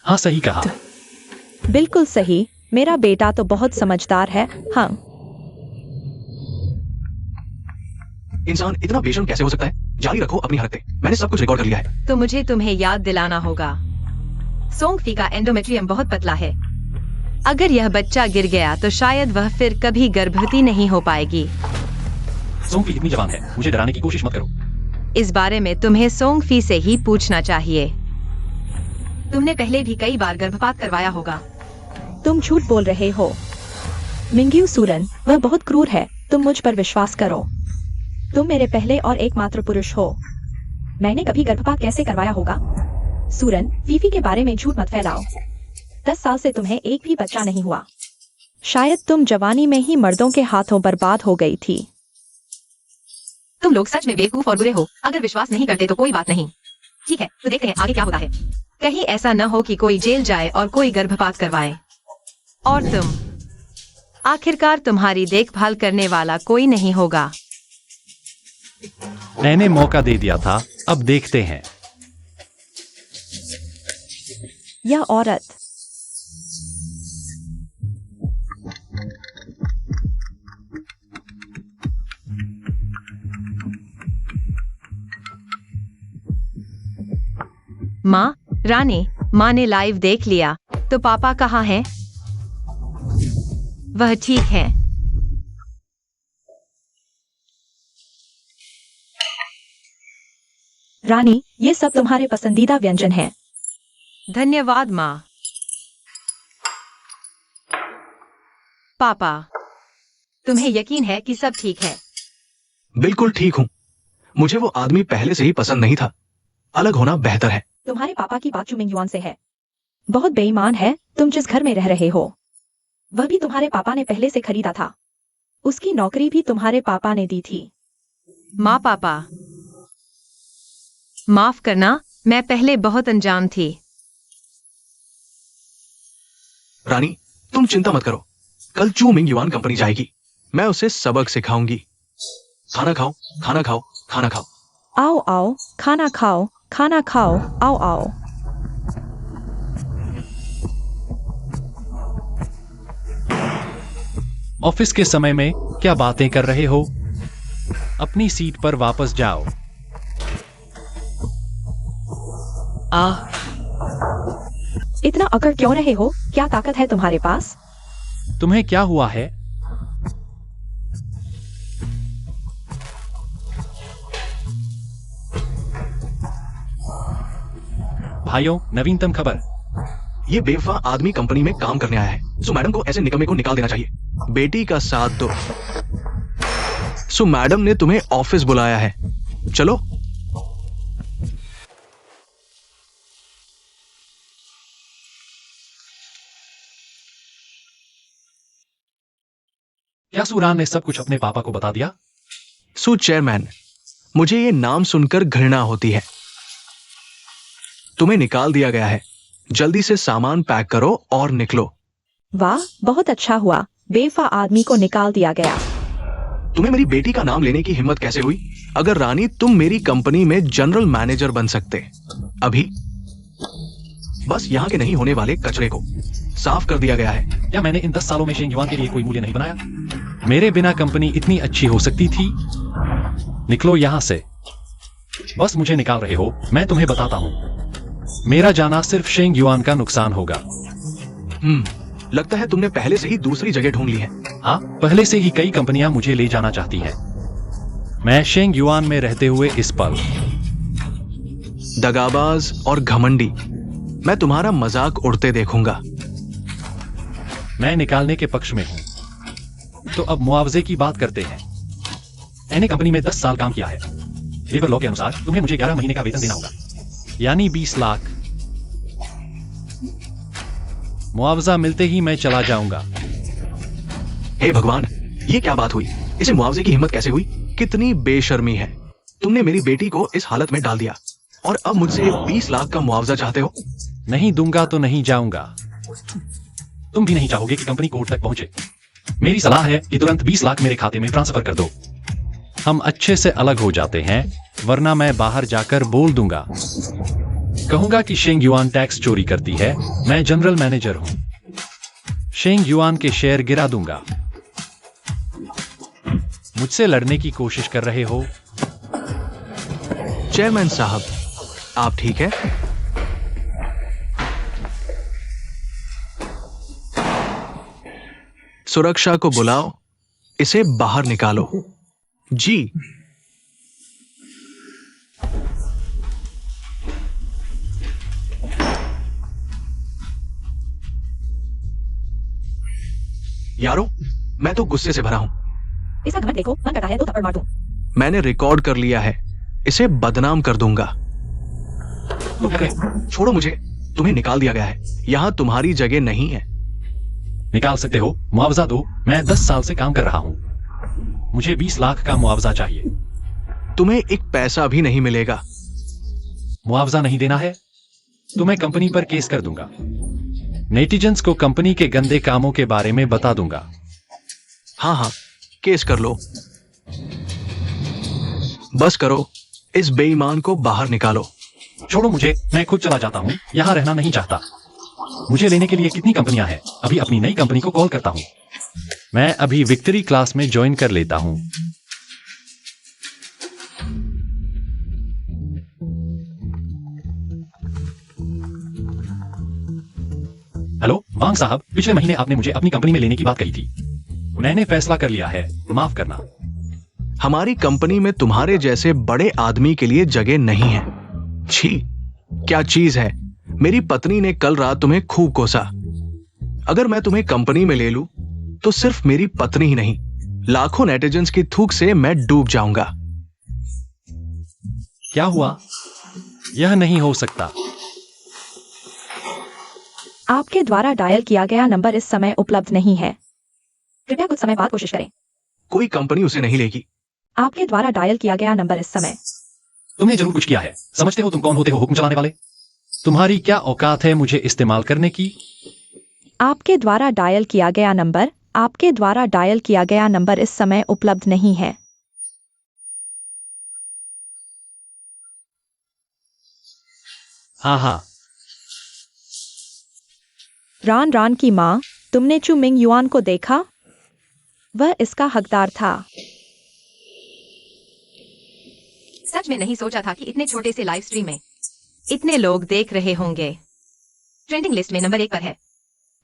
हाँ, सही कहा। बिल्कुल सही। मेरा बेटा तो बहुत समझदार है। हाँ, इंसान इतना बेशर्म कैसे हो सकता है? जारी रखो अपनी हरकतें। मैंने सब कुछ रिकॉर्ड कर लिया है। तो मुझे तुम्हें याद दिलाना होगा, सोंगफी का एंडोमेट्रियम बहुत पतला है। अगर यह बच्चा गिर गया तो शायद वह फिर कभी गर्भवती नहीं हो पाएगी। सोंगफी इतनी जवान है, मुझे डराने की कोशिश मत करो। इस बारे में तुम्हें सोंगफी से ही पूछना चाहिए। तुमने पहले भी कई बार गर्भपात करवाया होगा। तुम झूठ बोल रहे हो। मिंग्यू सूरन, वह बहुत क्रूर है। तुम मुझ पर विश्वास करो। तुम मेरे पहले और एकमात्र पुरुष हो। मैंने कभी गर्भपात कैसे करवाया होगा? सूरन, फीफी के बारे में झूठ मत फैलाओ। 10 साल से तुम्हें एक भी बच्चा नहीं हुआ। शायद तुम जवानी में ही मर्दों के हाथों बर्बाद हो गई थी। तुम लोग सच में बेवकूफ और बुरे हो। अगर विश्वास नहीं करते तो कोई बात नहीं। ठीक है, तो देखते हैं आगे क्या होता है। कहीं ऐसा न हो कि कोई जेल जाए और कोई गर्भपात करवाए और तुम आखिरकार तुम्हारी देखभाल करने वाला कोई नहीं होगा। मैंने मौका दे दिया था, अब देखते हैं। यह औरत माँ, रानी, माँ ने लाइव देख लिया। तो पापा कहाँ हैं? वह ठीक है। रानी, ये सब तुम्हारे पसंदीदा व्यंजन हैं। धन्यवाद माँ। पापा, तुम्हें यकीन है कि सब ठीक है? बिल्कुल ठीक हूँ। मुझे वो आदमी पहले से ही पसंद नहीं था। अलग होना बेहतर है। तुम्हारे पापा की बात चुमिंग युआन से है। बहुत बेईमान है। तुम जिस घर में रह रहे हो वह भी तुम्हारे पापा ने पहले से खरीदा था। उसकी नौकरी भी तुम्हारे पापा ने दी थी। माँ, पापा माफ करना, मैं पहले बहुत अनजान थी। रानी, तुम चिंता मत करो। कल चू मिंग युआन कंपनी जाएगी। मैं उसे सबक सिखाऊंगी। खाना खाओ, खाना खाओ, खाना खाओ। आओ आओ, खाना खाओ, खाना खाओ, आओ आओ। ऑफिस के समय में क्या बातें कर रहे हो? अपनी सीट पर वापस जाओ। इतना अकड़ क्यों रहे हो? क्या ताकत है तुम्हारे पास? तुम्हें क्या हुआ है? भाइयों, नवीनतम खबर। ये बेवफा आदमी कंपनी में काम करने आया है, सो मैडम को ऐसे निकम्मे को निकाल देना चाहिए। बेटी का साथ दो। सो मैडम ने तुम्हें ऑफिस बुलाया है, चलो। क्या सूरान ने सब कुछ अपने पापा को बता दिया? सो चेयरमैन, मुझे ये नाम सुनकर घृणा होती है। तुम्हें निकाल दिया गया है, जल्दी से सामान पैक करो और निकलो। वाह, बहुत अच्छा हुआ, बेवफा आदमी को निकाल दिया गया। तुम्हें मेरी बेटी का नाम लेने की हिम्मत कैसे हुई? अगर रानी तुम मेरी कंपनी में जनरल मैनेजर बन सकते अभी। बस यहाँ के नहीं होने वाले कचरे को साफ कर दिया गया है। क्या मैंने इन 10 सालों में शेंग युआन के लिए कोई मूल्य नहीं बनाया? मेरे बिना कंपनी इतनी अच्छी हो सकती थी? निकलो यहां से। बस मुझे निकाल रहे हो? मैं तुम्हें बताता हूं, मेरा जाना सिर्फ शेंग युआन का नुकसान होगा। लगता है तुमने पहले से ही दूसरी जगह ढूंढ ली है। हाँ, पहले से ही कई कंपनियां मुझे ले जाना चाहती हैं। मैं शेंग युआन में रहते हुए इस पल। दगाबाज और घमंडी, मैं तुम्हारा मजाक उड़ते देखूंगा। मैं निकालने के पक्ष में हूं। तो अब मुआवजे की बात करते हैं। मैंने कंपनी में 10 साल काम किया है। लेबर लॉ के अनुसार तुम्हें मुझे 11 महीने का वेतन देना होगा, यानी 20 लाख। मुआवजा मिलते ही मैं चला जाऊंगा। हे भगवान, ये क्या बात हुई? इसे मुआवजे की हिम्मत कैसे हुई? कितनी बेशर्मी है। तुमने मेरी बेटी को इस हालत में डाल दिया और अब मुझसे 20 लाख का मुआवजा चाहते हो? नहीं दूंगा तो नहीं जाऊंगा। तुम भी नहीं चाहोगे कि कंपनी कोर्ट तक पहुंचे। मेरी सलाह है कि तुरंत 20 लाख मेरे खाते में ट्रांसफर कर दो। हम अच्छे से अलग हो जाते हैं, वरना मैं बाहर जाकर बोल दूंगा। कहूंगा कि शेंग युआन टैक्स चोरी करती है। मैं जनरल मैनेजर हूं। शेंग युआन के शेयर गिरा दूंगा। मुझसे लड़ने की कोशिश कर रहे हो? चेयरमैन साहब, आप ठीक है? सुरक्षा को बुलाओ, इसे बाहर निकालो। जी। यारो, मैं तो गुस्से से भरा हूं। इसका घमंड देखो, मन करता है तो थप्पड़ मार दूं। मैंने रिकॉर्ड कर लिया है, इसे बदनाम कर दूंगा। छोड़ो मुझे, तुम्हें निकाल दिया गया है, यहां तुम्हारी जगह नहीं है। निकाल सकते हो, मुआवजा दो। मैं 10 साल से काम कर रहा हूं। मुझे 20 लाख का मुआवजा चाहिए। तुम्हें एक पैसा भी नहीं मिलेगा। मुआवजा नहीं देना है तो मैं कंपनी पर केस कर दूंगा। नेटिजन्स को कंपनी के गंदे कामों के बारे में बता दूंगा। हाँ हाँ, केस कर लो। बस करो, इस बेईमान को बाहर निकालो। छोड़ो मुझे, मैं खुद चला जाता हूं। यहां रहना नहीं चाहता। मुझे लेने के लिए कितनी कंपनियां हैं? अभी अपनी नई कंपनी को कॉल करता हूं। मैं अभी विक्ट्री क्लास में ज्वाइन कर लेता हूं। हेलो वांग साहब, पिछले महीने आपने मुझे अपनी कंपनी में लेने की बात कही थी। मैंने फैसला कर लिया है, माफ करना। हमारी कंपनी में तुम्हारे जैसे बड़े आदमी के लिए जगह नहीं है। छी, क्या चीज है। मेरी पत्नी ने कल रात तुम्हें खूब कोसा। अगर मैं तुम्हें कंपनी में ले लूं तो सिर्फ मेरी पत्नी ही नहीं, लाखों नेटिजन्स की थूक से मैं डूब जाऊंगा। क्या हुआ? यह नहीं हो सकता। आपके द्वारा डायल किया गया नंबर इस समय उपलब्ध नहीं है। कृपया कुछ समय बाद कोशिश करें। कोई कंपनी उसे नहीं लेगी। आपके द्वारा डायल किया गया नंबर इस समय। तुमने जरूर कुछ किया है। समझते हो तुम कौन होते हो हुक्म चलाने वाले? तुम्हारी क्या औकात है मुझे इस्तेमाल करने की? आपके द्वारा डायल किया गया नंबर, आपके द्वारा डायल किया गया नंबर इस समय उपलब्ध नहीं है। हाँ हाँ। रान रान की माँ, तुमने चू मिंग युआन को देखा? वह इसका हकदार था। सच में नहीं सोचा था कि इतने छोटे से लाइव स्ट्रीम में इतने लोग देख रहे होंगे। ट्रेंडिंग लिस्ट में नंबर 1 पर है।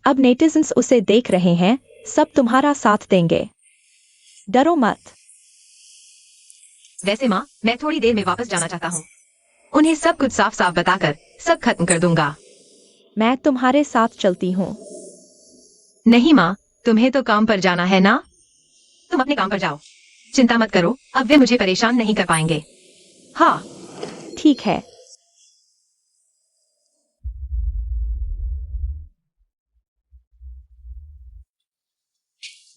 अब नेटिजन्स उसे देख रहे हैं, सब तुम्हारा साथ देंगे, डरो मत। वैसे माँ, मैं थोड़ी देर में वापस जाना चाहता हूँ। उन्हें सब कुछ साफ साफ बताकर सब खत्म कर दूंगा। मैं तुम्हारे साथ चलती हूँ। नहीं माँ, तुम्हें तो काम पर जाना है ना। तुम अपने काम पर जाओ, चिंता मत करो, अब वे मुझे परेशान नहीं कर पाएंगे। हाँ, ठीक है।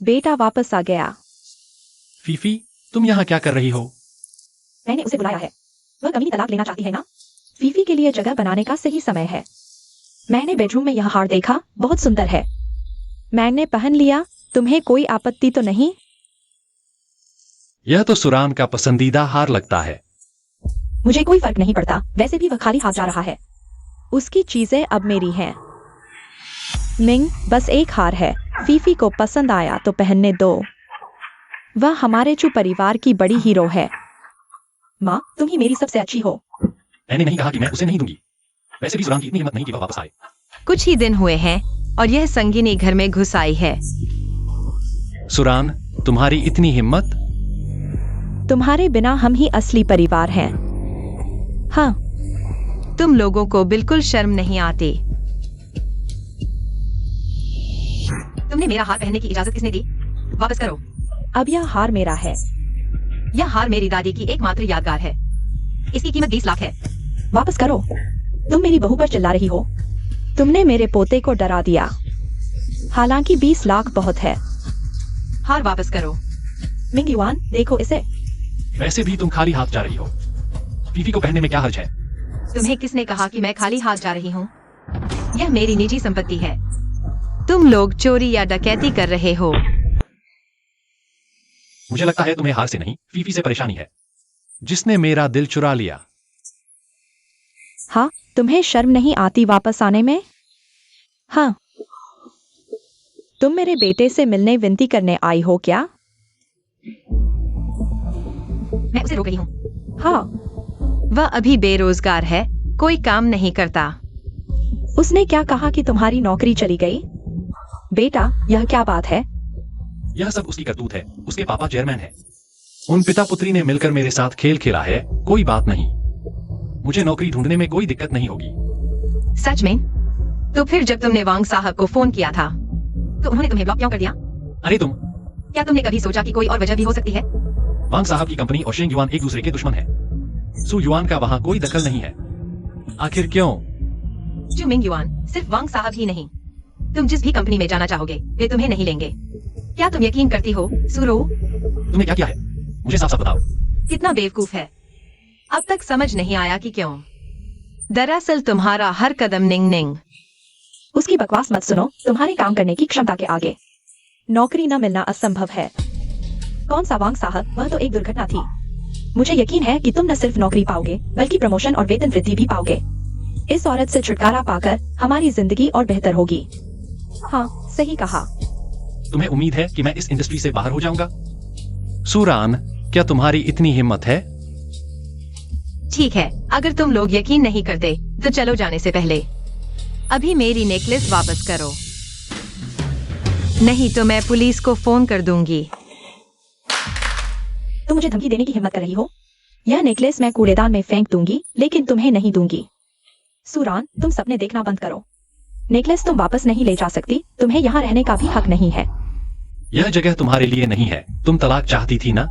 बेटा वापस आ गया। फीफी, तुम यहाँ क्या कर रही हो? मैंने उसे बुलाया है। वह कमीनी तलाक लेना चाहती है ना। फीफी के लिए जगह बनाने का सही समय है। मैंने बेडरूम में यह हार देखा, बहुत सुंदर है। मैंने पहन लिया, तुम्हें कोई आपत्ति तो नहीं? यह तो सुरान का पसंदीदा हार लगता है। मुझे कोई फर्क नहीं पड़ता, वैसे भी वह खाली हाथ जा रहा है। उसकी चीजें अब मेरी हैं। मिंग, बस एक हार है, फीफी को पसंद आया तो पहनने दो। वह हमारे चू परिवार की बड़ी हीरो है। माँ, तुम ही मेरी सबसे अच्छी हो। मैंने नहीं कहा कि मैं उसे नहीं दूंगी। वैसे भी सुरान की इतनी हिम्मत नहीं कि वह वापस आए। कुछ ही दिन हुए हैं और यह संगिनी घर में घुस आई है। सुरान, तुम्हारी इतनी हिम्मत? तुम्हारे बिना हम ही असली परिवार हैं। हाँ, तुम लोगों को बिल्कुल शर्म नहीं आती। तुमने मेरा हार पहनने की इजाजत किसने दी? वापस करो। अब यह हार मेरा है। यह हार मेरी दादी की एकमात्र यादगार है। इसकी कीमत 20 लाख है। वापस करो। तुम मेरी बहू पर चिल्ला रही हो। तुमने मेरे पोते को डरा दिया। हालांकि 20 लाख बहुत है। हार वापस करो। मिंग युआन, देखो इसे। वैसे भी तुम खाली हाथ जा रही हो। फीफी को पहनने में क्या हर्ज है? तुम्हें किसने कहा कि मैं खाली हाथ जा रही हूँ? यह मेरी निजी संपत्ति है। तुम लोग चोरी या डकैती कर रहे हो। मुझे लगता है तुम्हें हार से नहीं, फीफी से परेशानी है, जिसने मेरा दिल चुरा लिया। हाँ, तुम्हें शर्म नहीं आती वापस आने में? हाँ, तुम मेरे बेटे से मिलने विनती करने आई हो क्या? मैं उसे रोक रही हूँ। हाँ, वह अभी बेरोजगार है, कोई काम नहीं करता। उसने क्या कहा कि तुम्हारी नौकरी चली गई? बेटा, यह क्या बात है? यह सब उसकी करतूत है। उसके पापा चेयरमैन हैं। उन पिता पुत्री ने मिलकर मेरे साथ खेल खेला है। कोई बात नहीं, मुझे नौकरी ढूंढने में कोई दिक्कत नहीं होगी। सच में? तो फिर जब तुमने वांग साहब को फोन किया था तो उन्होंने तुम्हें ब्लॉक क्यों कर दिया? अरे तुम, क्या तुमने कभी सोचा कि कोई और वजह भी हो सकती है? वांग साहब की कंपनी और शेंग युआन एक दूसरे के दुश्मन है। सु युआन का वहां कोई दखल नहीं है। आखिर क्यों? चू मिंग युआन, सिर्फ वांग साहब ही नहीं, तुम जिस भी कंपनी में जाना चाहोगे वे तुम्हें नहीं लेंगे। क्या तुम यकीन करती हो सुरो? तुमने क्या किया है? मुझे साफ साफ बताओ। कितना बेवकूफ है। अब तक समझ नहीं आया कि क्यों। दरअसल तुम्हारा हर कदम निंग निंग। उसकी बकवास मत सुनो, तुम्हारे काम करने की क्षमता के आगे। नौकरी न मिलना असंभव है। कौन सा वांग साहब, वह तो एक दुर्घटना थी। मुझे यकीन है कि तुम न सिर्फ नौकरी पाओगे बल्कि प्रमोशन और वेतन वृद्धि भी पाओगे। इस औरत से छुटकारा पाकर हमारी जिंदगी और बेहतर होगी। हाँ, सही कहा। तुम्हें उम्मीद है कि मैं इस इंडस्ट्री से बाहर हो जाऊंगा? सुरान, क्या तुम्हारी इतनी हिम्मत है? ठीक है, अगर तुम लोग यकीन नहीं करते तो चलो जाने से पहले अभी मेरी नेकलेस वापस करो, नहीं तो मैं पुलिस को फोन कर दूंगी। तुम मुझे धमकी देने की हिम्मत कर रही हो? यह नेकलेस मैं कूड़ेदान में फेंक दूंगी, लेकिन तुम्हें नहीं दूंगी। सुरान, तुम सपने देखना बंद करो। नेकलेस तुम वापस नहीं ले जा सकती, तुम्हें यहाँ रहने का भी हक नहीं है। यह जगह तुम्हारे लिए नहीं है। तुम तलाक चाहती थी ना?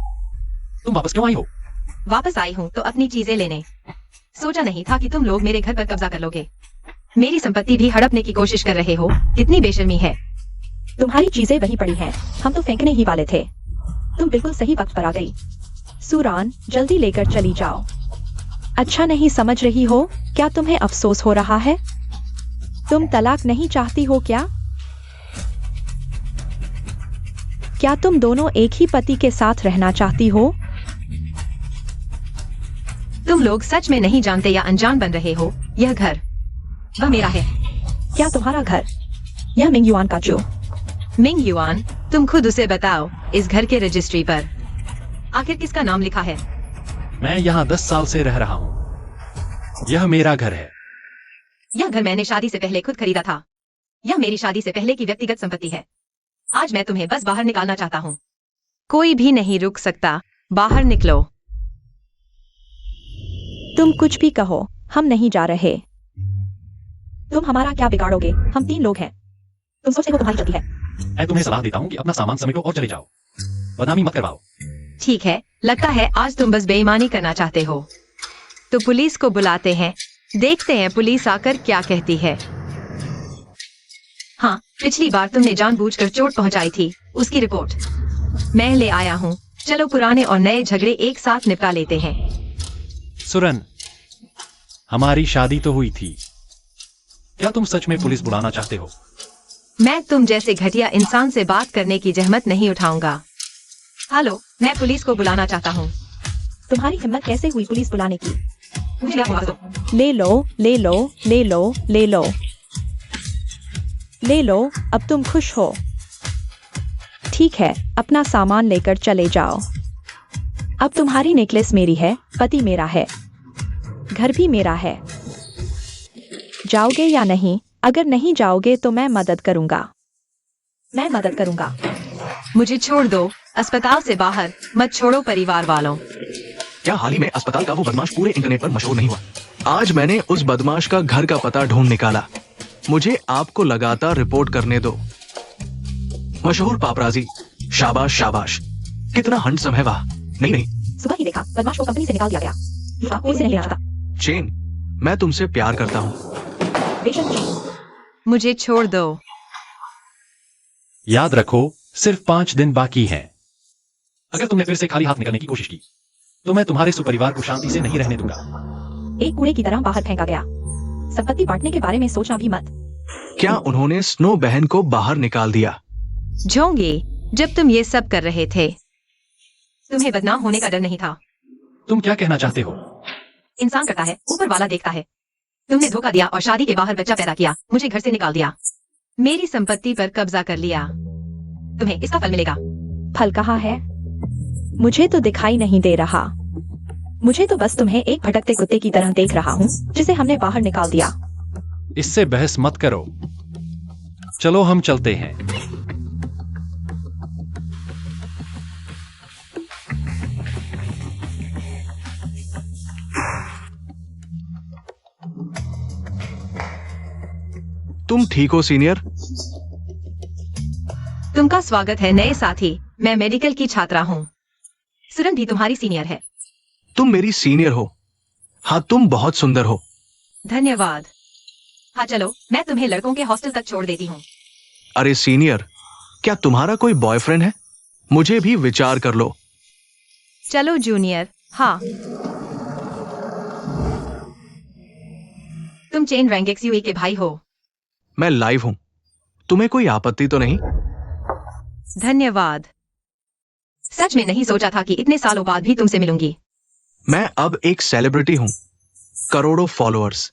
तुम वापस क्यों आई हो? वापस आई हूँ तो अपनी चीजें लेने। सोचा नहीं था कि तुम लोग मेरे घर पर कब्जा कर लोगे। मेरी संपत्ति भी हड़पने की कोशिश कर रहे हो। कितनी बेशर्मी है। तुम्हारी चीजें वहीं पड़ी हैं, हम तो फेंकने ही वाले थे। तुम बिल्कुल सही वक्त पर आ गई। सुरान, जल्दी लेकर चली जाओ। अच्छा नहीं समझ रही हो? क्या तुम्हें अफसोस हो रहा है? तुम तलाक नहीं चाहती हो क्या? क्या तुम दोनों एक ही पति के साथ रहना चाहती हो? तुम लोग सच में नहीं जानते या अनजान बन रहे हो। यह घर वह मेरा है। क्या तुम्हारा घर? यह मिंग युआन का जो। मिंग युआन, तुम खुद उसे बताओ। इस घर के रजिस्ट्री पर आखिर किसका नाम लिखा है? मैं यहाँ 10 साल से रह रहा हूँ। यह मेरा घर है। यह घर मैंने शादी से पहले खुद खरीदा था। यह मेरी शादी से पहले की व्यक्तिगत संपत्ति है। आज मैं तुम्हें बस बाहर निकालना चाहता हूँ। कोई भी नहीं रुक सकता, बाहर निकलो। तुम कुछ भी कहो, हम नहीं जा रहे। तुम हमारा क्या बिगाड़ोगे? हम 3 लोग हैं। तुम सोचते हो तुम्हारी गलती है। मैं तुम्हें सलाह देता हूँ कि अपना सामान समेटो और चले जाओ। बदनामी मत करवाओ। ठीक है, लगता है आज तुम बस बेईमानी करना चाहते हो। तो पुलिस को बुलाते हैं, देखते हैं पुलिस आकर क्या कहती है। हाँ, पिछली बार तुमने जानबूझकर चोट पहुंचाई थी, उसकी रिपोर्ट मैं ले आया हूँ। चलो पुराने और नए झगड़े एक साथ निपटा लेते हैं। सुरन, हमारी शादी तो हुई थी। क्या तुम सच में पुलिस बुलाना चाहते हो? मैं तुम जैसे घटिया इंसान से बात करने की जहमत नहीं उठाऊंगा। हेलो, मैं पुलिस को बुलाना चाहता हूँ। तुम्हारी हिम्मत कैसे हुई पुलिस बुलाने की? मुझे क्या हुआ तो? ले लो, ले लो, ले लो, ले लो, ले लो। अब तुम खुश हो? ठीक है, अपना सामान लेकर चले जाओ। अब तुम्हारी नेकलेस मेरी है, पति मेरा है, घर भी मेरा है। जाओगे या नहीं? अगर नहीं जाओगे तो मैं मदद करूंगा। मैं मदद करूंगा। मुझे छोड़ दो, अस्पताल से बाहर मत छोड़ो परिवार वालों। क्या हाल ही में अस्पताल का वो बदमाश पूरे इंटरनेट पर मशहूर नहीं हुआ? आज मैंने उस बदमाश का घर का पता ढूंढ निकाला। मुझे आपको लगातार रिपोर्ट करने दो। मशहूर पापराजी, शाबाश शाबाश। कितना हंडसम है वाह। नहीं नहीं, सुबह ही देखा, बदमाश को कंपनी से निकाल दिया गया। ये कोई से नहीं लेना चाहता। चेन, मैं तुमसे प्यार करता हूँ। बेशक जी। मुझे छोड़ दो। याद रखो, सिर्फ 5 दिन बाकी हैं। अगर तुमने फिर से खाली हाथ निकलने की कोशिश की तो मैं तुम्हारे सुपरिवार को शांति से नहीं रहने दूंगा। एक कूड़े की तरह बाहर फेंका गया। संपत्ति बांटने के बारे में सोचना भी मत। क्या उन्होंने स्नो बहन को बाहर निकाल दिया? जोंगे, जब तुम ये सब कर रहे थे तुम्हें बदनाम होने का डर नहीं था। तुम क्या कहना चाहते हो? इंसान करता है, ऊपर वाला देखता है। तुमने धोखा दिया और शादी के बाहर बच्चा पैदा किया, मुझे घर से निकाल दिया, मेरी संपत्ति पर कब्जा कर लिया। तुम्हें इसका फल मिलेगा। फल कहाँ है? मुझे तो दिखाई नहीं दे रहा। मुझे तो बस तुम्हें एक भटकते कुत्ते की तरह देख रहा हूँ जिसे हमने बाहर निकाल दिया। इससे बहस मत करो। चलो हम चलते हैं। तुम ठीक हो सीनियर? तुमका स्वागत है नए साथी। मैं मेडिकल की छात्रा हूँ। सुरन भी तुम्हारी सीनियर है। तुम मेरी सीनियर हो। हाँ, तुम बहुत सुंदर हो। धन्यवाद। हाँ चलो, मैं तुम्हें लड़कों के हॉस्टल तक छोड़ देती हूँ। अरे सीनियर, क्या तुम्हारा कोई बॉयफ्रेंड है? मुझे भी विचार कर लो। चलो जूनियर। हाँ, तुम चेन रैंगेक्स यूए के भाई हो। मैं लाइव हूँ। तुम्हें कोई आपत्ति तो नहीं? धन्यवाद। सच में नहीं सोचा था कि इतने सालों बाद भी तुमसे मिलूंगी। मैं अब एक सेलिब्रिटी हूँ, करोड़ों फॉलोअर्स।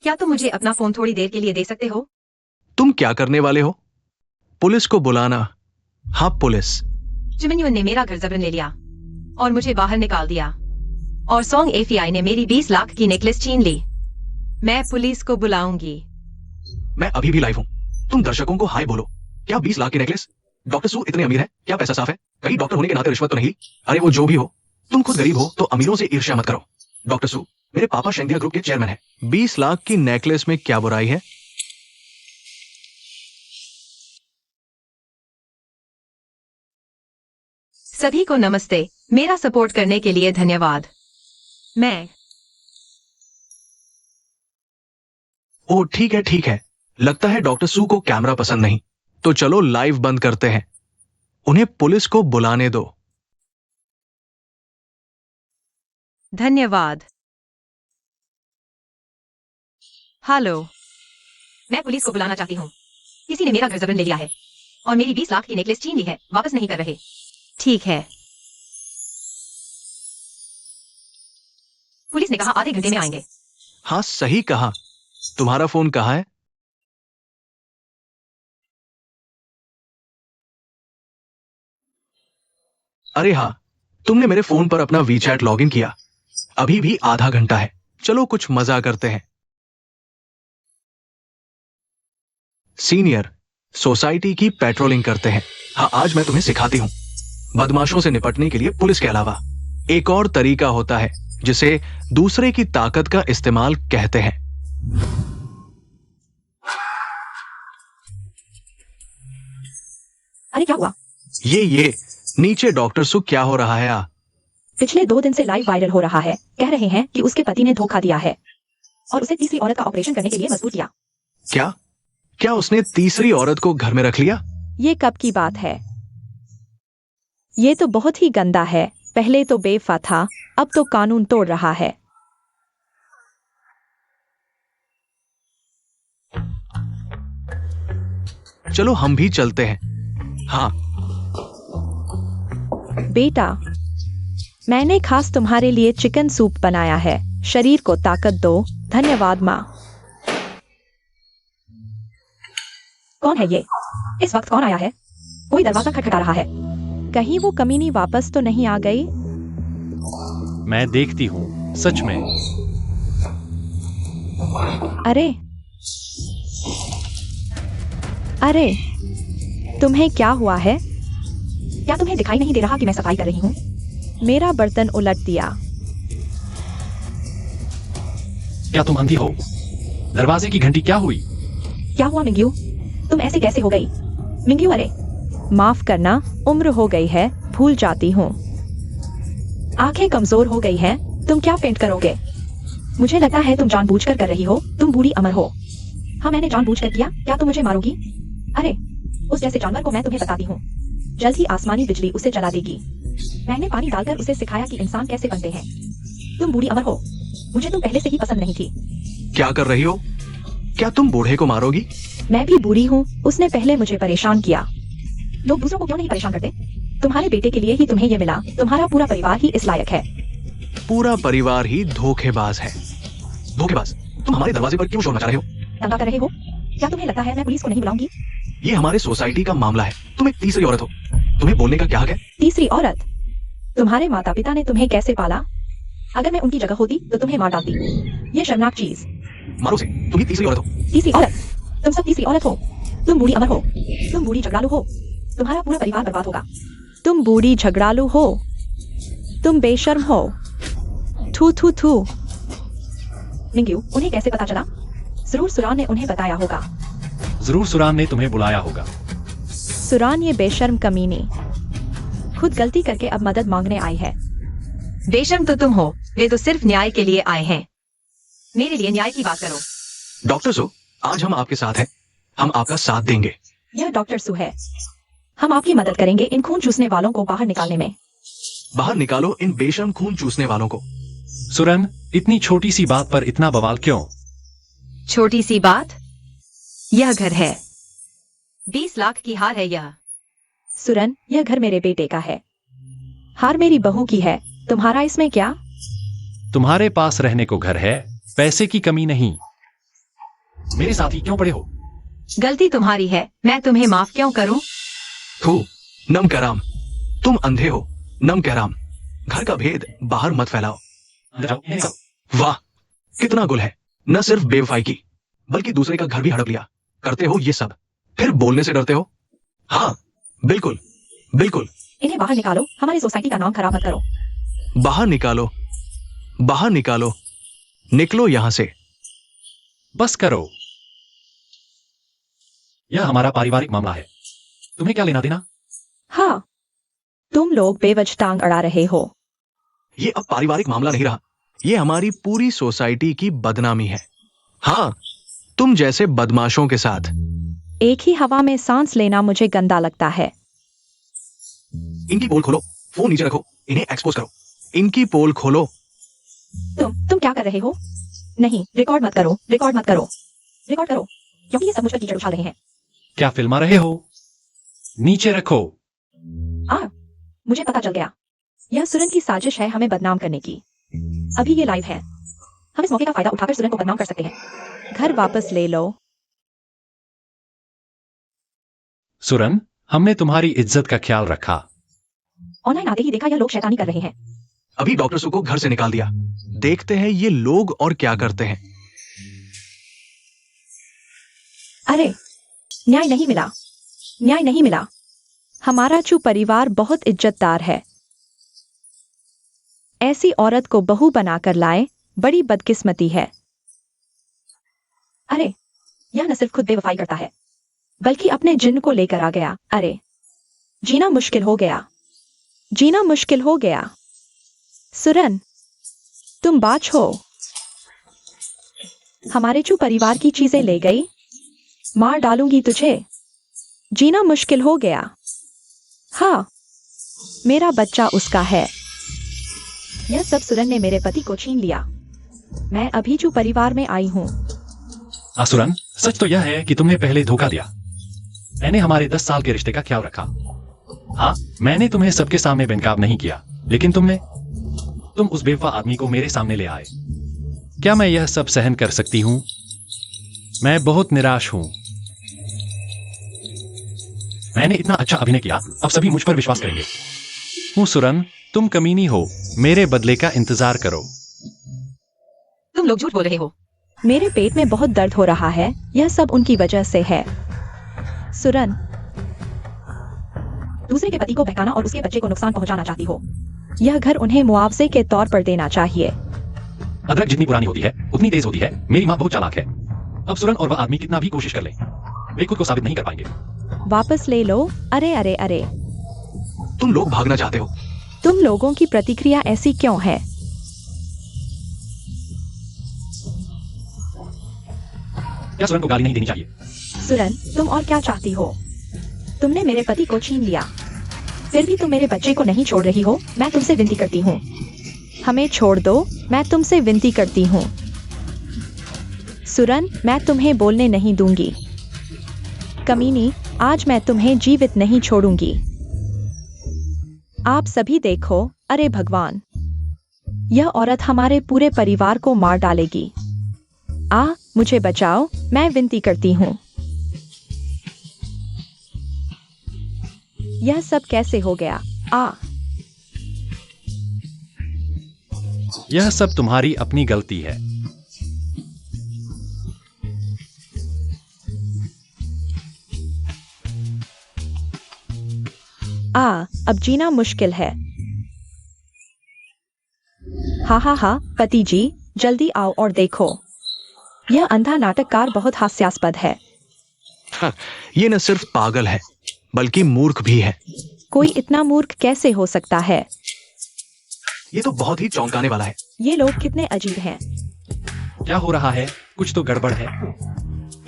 क्या तुम मुझे अपना फोन थोड़ी देर के लिए दे सकते हो? तुम क्या करने वाले हो? पुलिस को बुलाना। हाँ, पुलिस। जिमिन्यून ने मेरा घर जबरन ले लिया और मुझे बाहर निकाल दिया, और सोंग एफआई ने मेरी 20 लाख की नेकलेस छीन ली। मैं पुलिस को बुलाऊंगी। मैं अभी भी लाइव हूँ। तुम दर्शकों को हाय बोलो। क्या 20 लाख की नेकलेस? डॉक्टर सू इतने अमीर है? क्या पैसा साफ है? कहीं डॉक्टर होने के नाते रिश्वत तो नहीं ली? अरे वो जो भी हो, तुम खुद गरीब हो तो अमीरों से ईर्ष्या मत करो। डॉक्टर सू मेरे पापा शेंदिया ग्रुप के चेयरमैन है। 20 लाख की नेकलेस में क्या बुराई है? सभी को नमस्ते। मेरा सपोर्ट करने के लिए धन्यवाद। मैं ओह ठीक है ठीक है। लगता है डॉक्टर सू को कैमरा पसंद नहीं। तो चलो लाइव बंद करते हैं। उन्हें पुलिस को बुलाने दो। धन्यवाद। हेलो, मैं पुलिस को बुलाना चाहती हूँ। किसी ने मेरा घर जबरन ले लिया है और मेरी 20 लाख की नेकलेस छीन ली है। वापस नहीं कर रहे। ठीक है। पुलिस ने कहा आधे घंटे में आएंगे। हाँ सही कहा। तुम्हारा फोन कहाँ है? अरे हाँ, तुमने मेरे फोन पर अपना वीचैट लॉगिन किया। अभी भी आधा घंटा है। चलो कुछ मजा करते हैं। सीनियर, सोसाइटी की पेट्रोलिंग करते हैं। हाँ, आज मैं तुम्हें सिखाती हूँ बदमाशों से निपटने के लिए पुलिस के अलावा एक और तरीका होता है जिसे दूसरे की ताकत का इस्तेमाल कहते हैं। अरे क्या हुआ? ये नीचे डॉक्टर सु क्या हो रहा है? पिछले 2 दिन से लाइव वायरल हो रहा है। कह रहे हैं कि उसके पति ने धोखा दिया है और उसे तीसरी औरत का ऑपरेशन करने के लिए मजबूर किया। क्या क्या उसने तीसरी औरत को घर में रख लिया? ये कब की बात है? ये तो बहुत ही गंदा है। पहले तो बेवफा था, अब तो कानून तोड़ रहा है। चलो हम भी चलते हैं। हाँ बेटा, मैंने खास तुम्हारे लिए चिकन सूप बनाया है। शरीर को ताकत दो। धन्यवाद माँ। कौन है ये? इस वक्त कौन आया है? कोई दरवाजा खटखटा रहा है। कहीं वो कमीनी वापस तो नहीं आ गई? मैं देखती हूँ, सच में। अरे अरे, तुम्हें क्या हुआ है? क्या तुम्हें दिखाई नहीं दे रहा कि मैं सफाई कर रही हूँ? मेरा बर्तन उलट दिया। क्या तुम अंधी हो? दरवाजे की घंटी क्या हुई? क्या हुआ मिंग्यू? तुम ऐसे कैसे हो गई? मिंग्यू अरे माफ करना, उम्र हो गई है, भूल जाती हूँ। आंखें कमजोर हो गई हैं। तुम क्या पेंट करोगे? मुझे लगता है तुम जानबूझकर कर रही हो। तुम बूढ़ी अमर हो। हाँ, मैंने जानबूझकर किया। क्या तुम मुझे मारोगी? अरे उस जैसे जानवर को मैं तुम्हें बताती हूँ। जल्द ही आसमानी बिजली उसे जला देगी। मैंने पानी डालकर उसे सिखाया कि इंसान कैसे बनते हैं। तुम बूढ़ी अमर हो। मुझे तुम पहले से ही पसंद नहीं थी। क्या कर रही हो? क्या तुम बूढ़े को मारोगी? मैं भी बुरी हूँ। उसने पहले मुझे परेशान किया। लोग दूसरों को क्यों नहीं परेशान करते? तुम्हारे बेटे के लिए ही तुम्हें ये मिला। तुम्हारा पूरा परिवार ही इस लायक है। पूरा परिवार ही धोखेबाज है। धोखेबाज, तुम हमारे दरवाजे पर क्यों शोर मचा रहे हो? दंगा कर रहे हो? क्या तुम्हें लगता है मैं पुलिस को नहीं बुलाऊंगी? ये हमारे सोसाइटी का मामला है। तुम एक तीसरी औरत हो, तुम्हें बोलने का क्या हक है? तीसरी औरत? तुम्हारे माता पिता ने तुम्हें कैसे पाला? अगर मैं उनकी जगह होती तो तुम्हें मार डालती। ये शर्मनाक चीज। मारो से, तुम ही तीसरी औरत हो। तीसरी औरत? तुम सब तीसरी औरत हो। तुम बूढ़ी अमर हो। तुम बूढ़ी झगड़ालू हो। तुम्हारा पूरा परिवार बर्बाद होगा। तुम बूढ़ी झगड़ालू हो। तुम बेशर्म हो। थू थू थू। मिंग्यू, उन्हें कैसे पता चला? जरूर सुरान ने उन्हें बताया होगा। जरूर सुरान ने तुम्हें बुलाया होगा। सुरान, ये बेशर्म कमीनी खुद गलती करके अब मदद मांगने आई है। बेशर्म तो तुम हो। वे तो सिर्फ न्याय के लिए आए हैं। मेरे लिए न्याय की बात करो। डॉक्टर सो, आज हम आपके साथ हैं। हम आपका साथ देंगे। यह डॉक्टर सू है। हम आपकी मदद करेंगे इन खून चूसने वालों को बाहर निकालने में। बाहर निकालो इन बेशर्म खून चूसने वालों को। सुरन, इतनी छोटी सी बात पर इतना बवाल क्यों? छोटी सी बात? यह घर है। 20 लाख की हार है यह। सुरन, यह घर मेरे बेटे का है। हार मेरी बहू की है। तुम्हारा इसमें क्या? तुम्हारे पास रहने को घर है, पैसे की कमी नहीं। मेरे साथ ही क्यों पड़े हो? गलती तुम्हारी है। मैं तुम्हें माफ क्यों करूं? थू, नम कराम। तुम अंधे हो, नम कराम। घर का भेद बाहर मत फैलाओ। अंदर जाओ, यहीं जाओ। वाह, कितना गुल है। न सिर्फ बेवफाई की, बल्कि दूसरे का घर भी हड़प लिया। करते हो ये सब, फिर बोलने से डरते हो? हाँ, बिल्कुल बिल्कुल। इन्हें बाहर निकालो। हमारी सोसाइटी का नाम खराब मत करो। बाहर निकालो, बाहर निकालो। निकलो यहां से। बस करो। यह हमारा पारिवारिक मामला है। तुम्हें क्या लेना देना? हाँ, तुम लोग बेवजह टांग अड़ा रहे हो। ये अब पारिवारिक मामला नहीं रहा। ये हमारी पूरी सोसाइटी की बदनामी है। हाँ, तुम जैसे बदमाशों के साथ। एक ही हवा में सांस लेना मुझे गंदा लगता है। इनकी पोल खोलो। फोन नीचे रखो, इन्हें एक्सपोज करो। इनकी पोल खोलो। तुम क्या कर रहे हो? नहीं, रिकॉर्ड मत करो। रिकॉर्ड मत करो। रिकॉर्ड करो, क्योंकि ये सब मुझ पर कीचड़ उछाल रहे हैं। क्या फिल्मा रहे हो? नीचे रखो। मुझे पता चल गया। यह सुरन की साजिश है हमें बदनाम करने की। अभी ये लाइव है। हम इस मौके का फायदा उठाकर सुरन को बदनाम कर सकते हैं। घर वापस ले लो। सुरन, हमने तुम्हारी इज्जत का ख्याल रखा। ऑनलाइन आते ही देखा यह लोग शैतानी कर रहे हैं। अभी डॉक्टर सू को घर से निकाल दिया। देखते हैं ये लोग और क्या करते हैं। अरे, न्याय नहीं मिला। न्याय नहीं मिला। हमारा चू परिवार बहुत इज्जतदार है। ऐसी औरत को बहू बनाकर लाए, बड़ी बदकिस्मती है। अरे, यह न सिर्फ खुद बेवफाई करता है, बल्कि अपने जिन्न को लेकर आ गया। अरे, जीना मुश्किल हो गया। जीना मुश्किल हो गया। सुरन, तुम बाज हो। हमारे चू परिवार की चीजें ले गई, मार डालूंगी तुझे। जीना मुश्किल हो गया। हाँ, मेरा बच्चा उसका है। यह सब सुरन ने मेरे पति को छीन लिया। मैं अभी चू परिवार में आई हूँ। सुरन, सच तो यह है कि तुमने पहले धोखा दिया। मैंने हमारे 10 साल के रिश्ते का ख्याल रखा। हाँ, मैंने तुम्हें सबके सामने बेनकाब नहीं किया, लेकिन तुम उस बेवफा आदमी को मेरे सामने ले आए। क्या मैं यह सब सहन कर सकती हूं? मैं बहुत निराश हूं। मैंने इतना अच्छा अभिनय किया, अब सभी मुझ पर विश्वास करेंगे। हूं सुरन, तुम कमीनी हो। मेरे बदले का इंतजार करो। तुम लोग झूठ बोल रहे हो। मेरे पेट में बहुत दर्द हो रहा है। यह सब उनकी वजह से है। सुरन, दूसरे के पति को बहकाना और उसके बच्चे को नुकसान पहुंचाना चाहती हो। यह घर उन्हें मुआवजे के तौर पर देना चाहिए। अदरक जितनी पुरानी होती है उतनी तेज होती है। मेरी माँ बहुत चालाक है। अब सुरन और वह आदमी कितना भी कोशिश कर ले, वे खुद को साबित नहीं कर पाएंगे। वापस ले लो। अरे अरे अरे, तुम लोग भागना चाहते हो। तुम लोगों की प्रतिक्रिया ऐसी क्यों है? क्या सुरन को गाली नहीं देनी चाहिए? सुरन, तुम और क्या चाहती हो? तुमने मेरे पति को छीन लिया, फिर भी तुम मेरे बच्चे को नहीं छोड़ रही हो। मैं तुमसे विनती करती हूँ। हमें छोड़ दो। मैं तुमसे विनती करती हूँ। सुरन, मैं तुम्हें बोलने नहीं दूंगी। कमीनी, आज मैं तुम्हें जीवित नहीं छोड़ूंगी। आप सभी देखो। अरे भगवान, यह औरत हमारे पूरे परिवार को मार डालेगी। मुझे बचाओ, मैं विनती करती हूँ। यह सब कैसे हो गया? यह सब तुम्हारी अपनी गलती है। अब जीना मुश्किल है। हा, पति जी, जल्दी आओ और देखो। यह अंधा नाटककार बहुत हास्यास्पद है। ये न सिर्फ पागल है, बल्कि मूर्ख भी है। कोई इतना मूर्ख कैसे हो सकता है? ये तो बहुत ही चौंकाने वाला है। ये लोग कितने अजीब हैं। क्या हो रहा है? कुछ तो गड़बड़ है।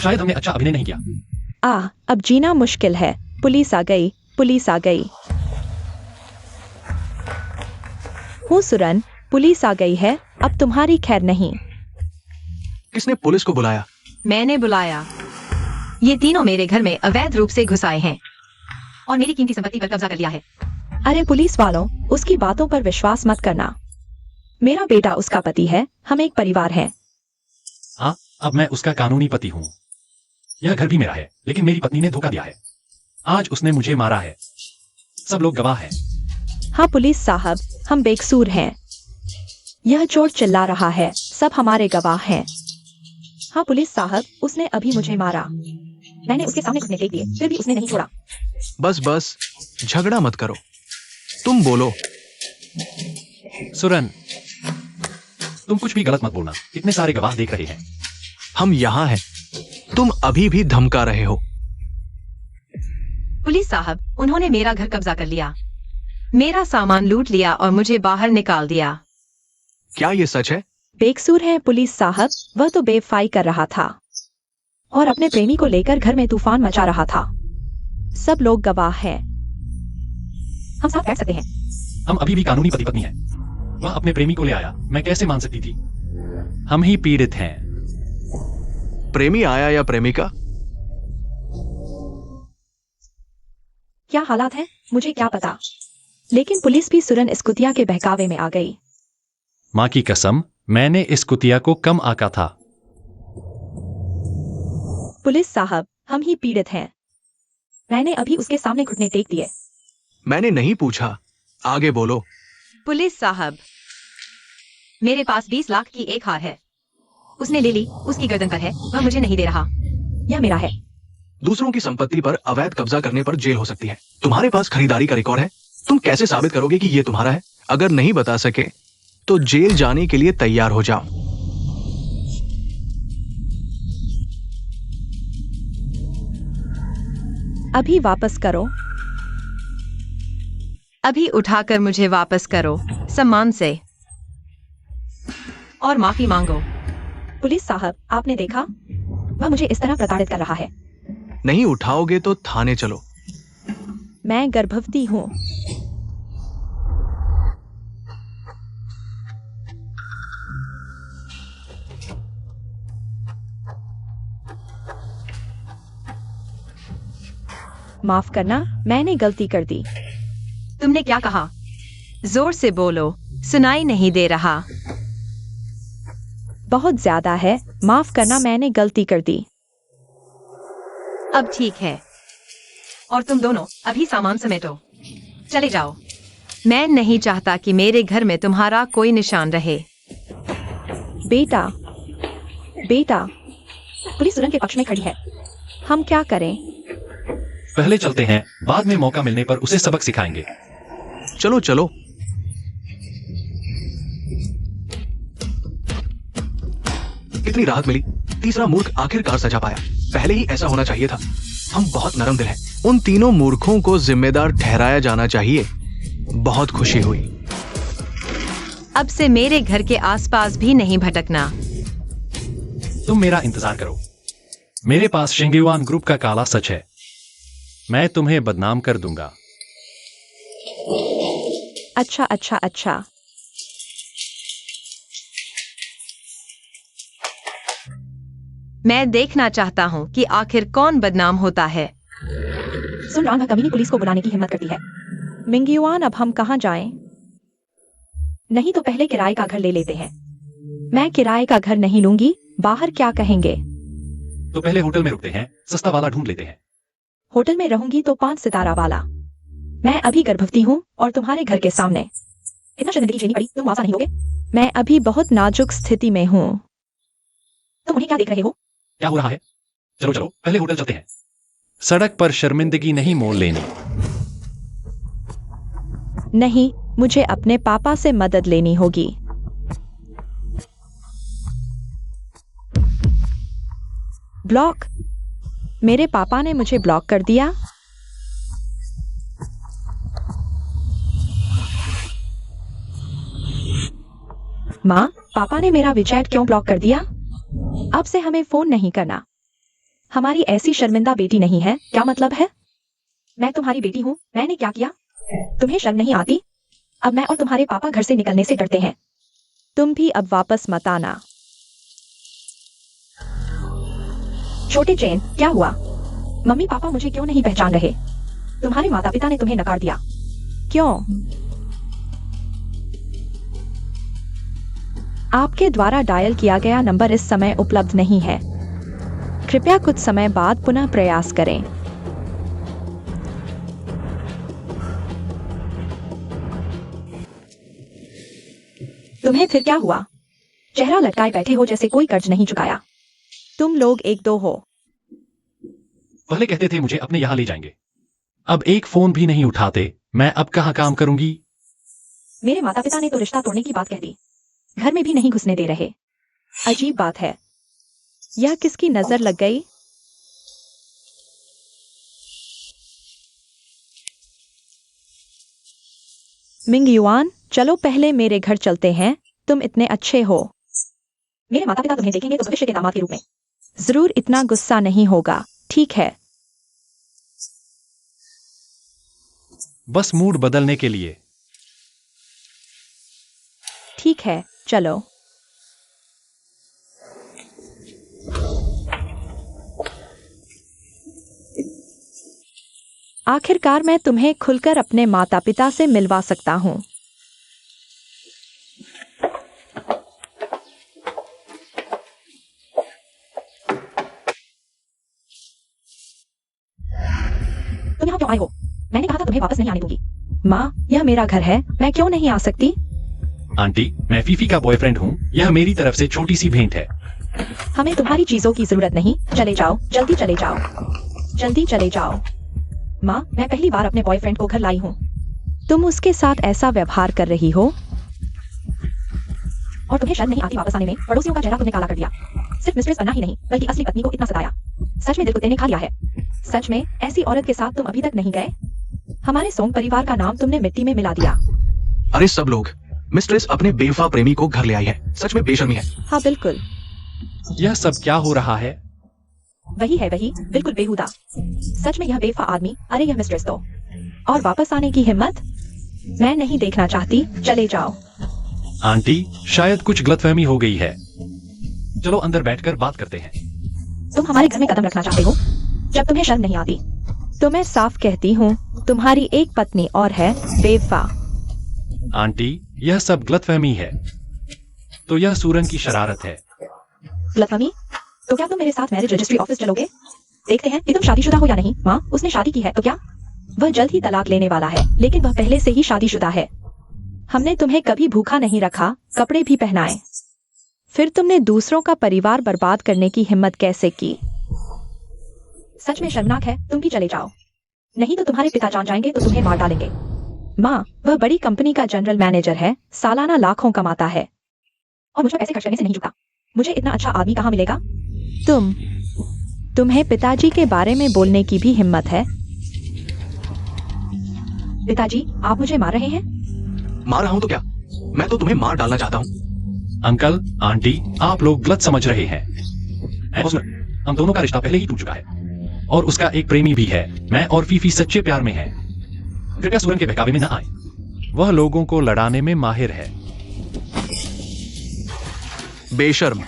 शायद हमने अच्छा अभिनय नहीं किया। अब जीना मुश्किल है। पुलिस आ गई। पुलिस आ गई। हो सुरन, पुलिस आ गई है। अब तुम्हारी खैर नहीं। किसने पुलिस को बुलाया? मैंने बुलाया। ये तीनों मेरे घर में अवैध रूप से घुस आए हैं और मेरी कीमती संपत्ति पर कब्जा कर लिया है। अरे पुलिस वालों, उसकी बातों पर विश्वास मत करना। मेरा बेटा उसका पति है। हम एक परिवार हैं। हाँ, अब मैं उसका कानूनी पति हूँ। यह घर भी मेरा है, लेकिन मेरी पत्नी ने धोखा दिया है। आज उसने मुझे मारा है। सब लोग गवाह हैं। हाँ पुलिस साहब, हम बेकसूर हैं। यह चोर चिल्ला रहा है। सब हमारे गवाह हैं। हाँ पुलिस साहब, उसने अभी मुझे मारा। मैंने उसके सामने घुटने टेक दिए, फिर भी उसने नहीं छोड़ा। बस झगड़ा मत करो। तुम बोलो। सुरन, तुम कुछ भी गलत मत बोलना। इतने सारे गवाह देख रहे हैं। हम यहाँ हैं। तुम अभी भी धमका रहे हो। पुलिस साहब, उन्होंने मेरा घर कब्जा कर लिया, मेरा सामान लूट लिया और मुझे बाहर निकाल दिया। क्या ये सच है? बेकसूर है पुलिस साहब। वह तो बेवफाई कर रहा था और अपने प्रेमी को लेकर घर में तूफान मचा रहा था। सब लोग गवाह हैं। हम साथ बैठ सकते हैं। हम अभी भी कानूनी पति पत्नी हैं। वह अपने प्रेमी को ले आया। मैं कैसे मान सकती थी? हम ही पीड़ित हैं। प्रेमी आया या प्रेमिका? क्या हालात हैं, मुझे क्या पता। लेकिन पुलिस भी सुरन इस कुतिया के बहकावे में आ गई। माँ की कसम, मैंने इस कुतिया को कम आका था। पुलिस साहब, हम ही पीड़ित हैं। मैंने अभी उसके सामने घुटने टेक दिए। मैंने नहीं पूछा। आगे बोलो। पुलिस साहब, मेरे पास 20 लाख की एक हार है। उसने ले ली, उसकी गर्दन पर है। वह मुझे नहीं दे रहा। यह मेरा है। दूसरों की संपत्ति पर अवैध कब्जा करने पर जेल हो सकती है। तुम्हारे पास खरीदारी का रिकॉर्ड है, तुम कैसे साबित करोगे कि ये तुम्हारा है? अगर नहीं बता सके तो जेल जाने के लिए तैयार हो जाओ। अभी वापस करो। अभी उठाकर मुझे वापस करो, सम्मान से, और माफी मांगो। पुलिस साहब, आपने देखा, वह मुझे इस तरह प्रताड़ित कर रहा है। नहीं उठाओगे तो थाने चलो। मैं गर्भवती हूँ। माफ करना, मैंने गलती कर दी। तुमने क्या कहा? जोर से बोलो, सुनाई नहीं दे रहा। बहुत ज्यादा है, माफ करना, मैंने गलती कर दी। अब ठीक है, और तुम दोनों अभी सामान समेटो, चले जाओ। मैं नहीं चाहता कि मेरे घर में तुम्हारा कोई निशान रहे। बेटा, बेटा, पुलिस सुरन के पक्ष में खड़ी है। हम क्या करें? पहले चलते हैं, बाद में मौका मिलने पर उसे सबक सिखाएंगे। चलो चलो। कितनी राहत मिली। तीसरा मूर्ख आखिरकार सजा पाया। पहले ही ऐसा होना चाहिए था। हम बहुत नरम दिल हैं। उन तीनों मूर्खों को जिम्मेदार ठहराया जाना चाहिए। बहुत खुशी हुई। अब से मेरे घर के आसपास भी नहीं भटकना। तुम मेरा इंतजार करो। मेरे पास शेंगेवान ग्रुप का काला सच है। मैं तुम्हें बदनाम कर दूंगा। अच्छा अच्छा अच्छा। मैं देखना चाहता हूँ कि आखिर कौन बदनाम होता है। सुन रांग कमीनी पुलिस को बुलाने की हिम्मत करती है। मिंगयुआन, अब हम कहाँ जाएं? नहीं तो पहले किराए का घर ले लेते हैं। मैं किराए का घर नहीं लूंगी। बाहर क्या कहेंगे? तो पहले होटल में रुकते हैं, सस्ता वाला ढूंढ लेते हैं। होटल में रहूंगी तो 5 सितारा वाला। मैं अभी गर्भवती हूँ और तुम्हारे घर के सामने। इतना शर्मिंदगी झेलनी पड़ी, तुम वासा नहीं होगे। मैं अभी बहुत नाजुक स्थिति में हूँ। तुम उन्हें क्या देख रहे हो? क्या हो रहा है? चलो चलो, पहले होटल चलते हैं। सड़क पर शर्मिंदगी नहीं मोल लेनी। नहीं, मुझे अपने पापा से मदद लेनी होगी। ब्लॉक। मेरे पापा ने मुझे ब्लॉक कर दिया। माँ, पापा ने मेरा विचैट क्यों ब्लॉक कर दिया? अब से हमें फोन नहीं करना। हमारी ऐसी शर्मिंदा बेटी नहीं है। क्या मतलब है? मैं तुम्हारी बेटी हूँ। मैंने क्या किया? तुम्हें शर्म नहीं आती? अब मैं और तुम्हारे पापा घर से निकलने से डरते हैं। तुम भी अब वापस मत आना। छोटे चैन, क्या हुआ? मम्मी पापा मुझे क्यों नहीं पहचान रहे? तुम्हारे माता पिता ने तुम्हें नकार दिया। क्यों? आपके द्वारा डायल किया गया नंबर इस समय उपलब्ध नहीं है। कृपया कुछ समय बाद पुनः प्रयास करें। तुम्हें फिर क्या हुआ? चेहरा लटकाए बैठे हो जैसे कोई कर्ज नहीं चुकाया। तुम लोग एक दो हो। पहले कहते थे मुझे अपने यहां ले जाएंगे, अब एक फोन भी नहीं उठाते। मैं अब कहां काम करूंगी? मेरे माता पिता ने तो रिश्ता तोड़ने की बात कह दी। घर में भी नहीं घुसने दे रहे। अजीब बात है। यह किसकी नजर लग गई? मिंगयुआन, चलो पहले मेरे घर चलते हैं। तुम इतने अच्छे हो। मेरे माता पिता तुम्हें देखेंगे तो भविष्य के दामाद के रूप में। जरूर इतना गुस्सा नहीं होगा। ठीक है। बस मूड बदलने के लिए। ठीक है, चलो। आखिरकार मैं तुम्हें खुलकर अपने माता पिता से मिलवा सकता हूँ। तुम यहाँ क्यों आए हो? मैंने कहा था तुम्हें वापस नहीं आने दूंगी। माँ, यह मेरा घर है। मैं क्यों नहीं आ सकती? आंटी, मैं फीफी का बॉयफ्रेंड हूँ। यह मेरी तरफ से छोटी सी भेंट है। हमें तुम्हारी चीजों की जरूरत नहीं। चले जाओ, जल्दी चले जाओ। जल्दी चले जाओ। माँ, मैं पहली बार अपने बॉयफ्रेंड को घर लाई हूँ। तुम उसके साथ ऐसा व्यवहार कर रही हो और तुम्हें शर्म नहीं आती वापस आने में? पड़ोसियों का चेहरा तुमने काला कर दिया। सिर्फ मिस्ट्रेस बनना ही नहीं बल्कि असली पत्नी को इतना सताया। सच में दिल कुत्ते ने खा लिया है। सच में ऐसी औरत के साथ तुम अभी तक नहीं गए? हमारे सोंग परिवार का नाम तुमने मिट्टी में मिला दिया। अरे सब लोग, मिस्ट्रेस अपने बेवफा प्रेमी को घर ले आई है। सच में बेशर्मी है। हाँ बिल्कुल, यह सब क्या हो रहा है? वही है वही, बिल्कुल बेहुदा। सच में यह बेवफा आदमी, अरे यह मिस्ट्रेस तो। और वापस आने की हिम्मत? मैं नहीं देखना चाहती, चले जाओ। आंटी, शायद कुछ गलतफहमी हो गई है। चलो अंदर बैठकर बात करते हैं। तुम हमारे घर में कदम रखना चाहते हो जब तुम्हें शर्म नहीं आती? तो मैं साफ कहती हूँ, तुम्हारी एक पत्नी और है, बेवफा। आंटी, यह सब गलतफहमी है। तो यह सूरन की शरारत है। गलतफहमी? तो क्या तुम मेरे साथ मैरिज रजिस्ट्री ऑफिस चलोगे? देखते हैं कि तुम शादीशुदा हो या नहीं। माँ, उसने शादी की है तो क्या? वह जल्द ही तलाक लेने वाला है, लेकिन वह पहले से ही शादीशुदा है। हमने तुम्हें कभी भूखा नहीं रखा, कपड़े भी पहनाए। फिर तुमने दूसरों का परिवार बर्बाद करने की हिम्मत कैसे की? सच में शर्मनाक है। तुम भी चले जाओ, नहीं तो तुम्हारे पिता जान जाएंगे तो तुम्हें मार डालेंगे। माँ, वह बड़ी कंपनी का जनरल मैनेजर है, सालाना लाखों कमाता है। और मुझे पैसे खर्च करने से नहीं झुकता। मुझे इतना अच्छा आदमी कहाँ मिलेगा? तुम्हें पिताजी के बारे में बोलने की भी हिम्मत है? पिताजी, आप मुझे मार रहे हैं? मार रहा हूं तो क्या? मैं तो तुम्हें मार डालना चाहता हूँ। अंकल, आंटी, आप लोग गलत समझ रहे हैं। हम दोनों का रिश्ता पहले ही टूट चुका है और उसका एक प्रेमी भी है। मैं और फीफी सच्चे प्यार में हैं। कृपया सूरन के बहकावे में न आए। वह लोगों को लड़ाने में माहिर है। बेशर्म,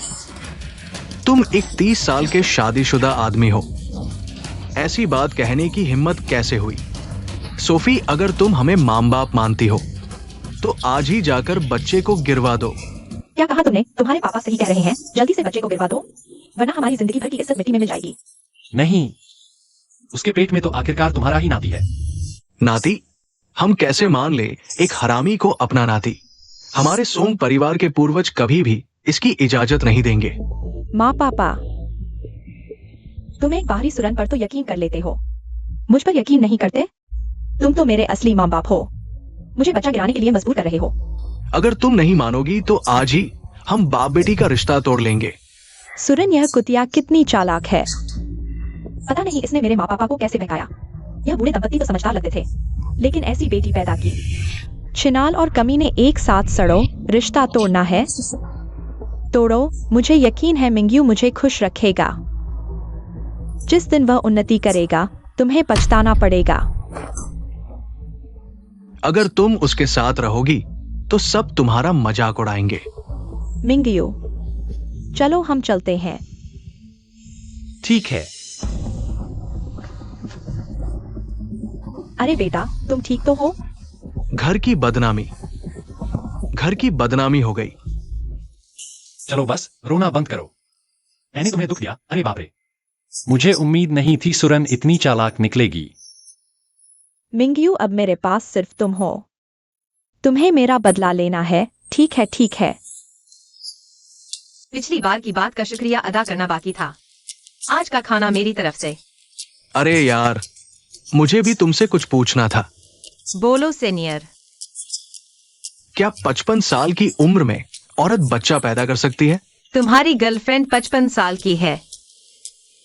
तुम एक 30 साल के शादीशुदा आदमी हो। ऐसी बात कहने की हिम्मत कैसे हुई? सोफी, अगर तुम हमें मां बाप मानती हो तो आज ही जाकर बच्चे को गिरवा दो। क्या कहा तुमने? तुम्हारे पापा सही कह रहे हैं, जल्दी से बच्चे को गिरवा दो, वरना हमारी जिंदगी भर की इज्जत मिट्टी में मिल जाएगी। नहीं, उसके पेट में तो आखिरकार तुम्हारा ही नाती है। नाती? हम कैसे मान ले एक हरामी को अपना नाती? हमारे सोंग परिवार के पूर्वज कभी भी इसकी इजाजत नहीं देंगे। माँ पापा, तुम एक बाहरी सुरन पर तो यकीन कर लेते हो, मुझ पर यकीन नहीं करते? तुम तो मेरे असली माँ बाप हो, मुझे बच्चा गिराने के लिए मजबूर कर रहे हो। अगर तुम नहीं मानोगी तो आज ही हम बाप बेटी का रिश्ता तोड़ लेंगे। सुरन, यह कुतिया कितनी चालाक है। पता नहीं इसने मेरे माँ पापा को कैसे बहकाया। यह बूढ़े दंपत्ति तो समझदार लगते थे, लेकिन ऐसी बेटी पैदा की। छिनाल और कमीने एक साथ सड़ो, रिश्ता तोड़ना है? तोड़ो, मुझे यकीन है मिंग्यू मुझे खुश रखेगा। जिस दिन वह उन्नति करेगा, तुम्हें पछताना पड़ेगा। अगर तुम उसके साथ रहोगी तो सब तुम्हारा मजाक उड़ाएंगे। मिंग्यू, चलो हम चलते हैं। ठीक है। अरे बेटा, तुम ठीक तो हो? घर की बदनामी हो गई। चलो बस, रोना बंद करो। मैंने तुम्हें दुख दिया? अरे बाप रे, मुझे उम्मीद नहीं थी सुरन इतनी चालाक निकलेगी। मिंग्यू, अब मेरे पास सिर्फ तुम हो। तुम्हें मेरा बदला लेना है, ठीक है? ठीक है। पिछली बार की बात का शुक्रिया अदा करना बाकी था। आज का खाना मेरी तरफ से। अरे यार, मुझे भी तुमसे कुछ पूछना था। बोलो सीनियर। क्या 55 साल की उम्र में औरत बच्चा पैदा कर सकती है? तुम्हारी गर्लफ्रेंड 55 साल की है।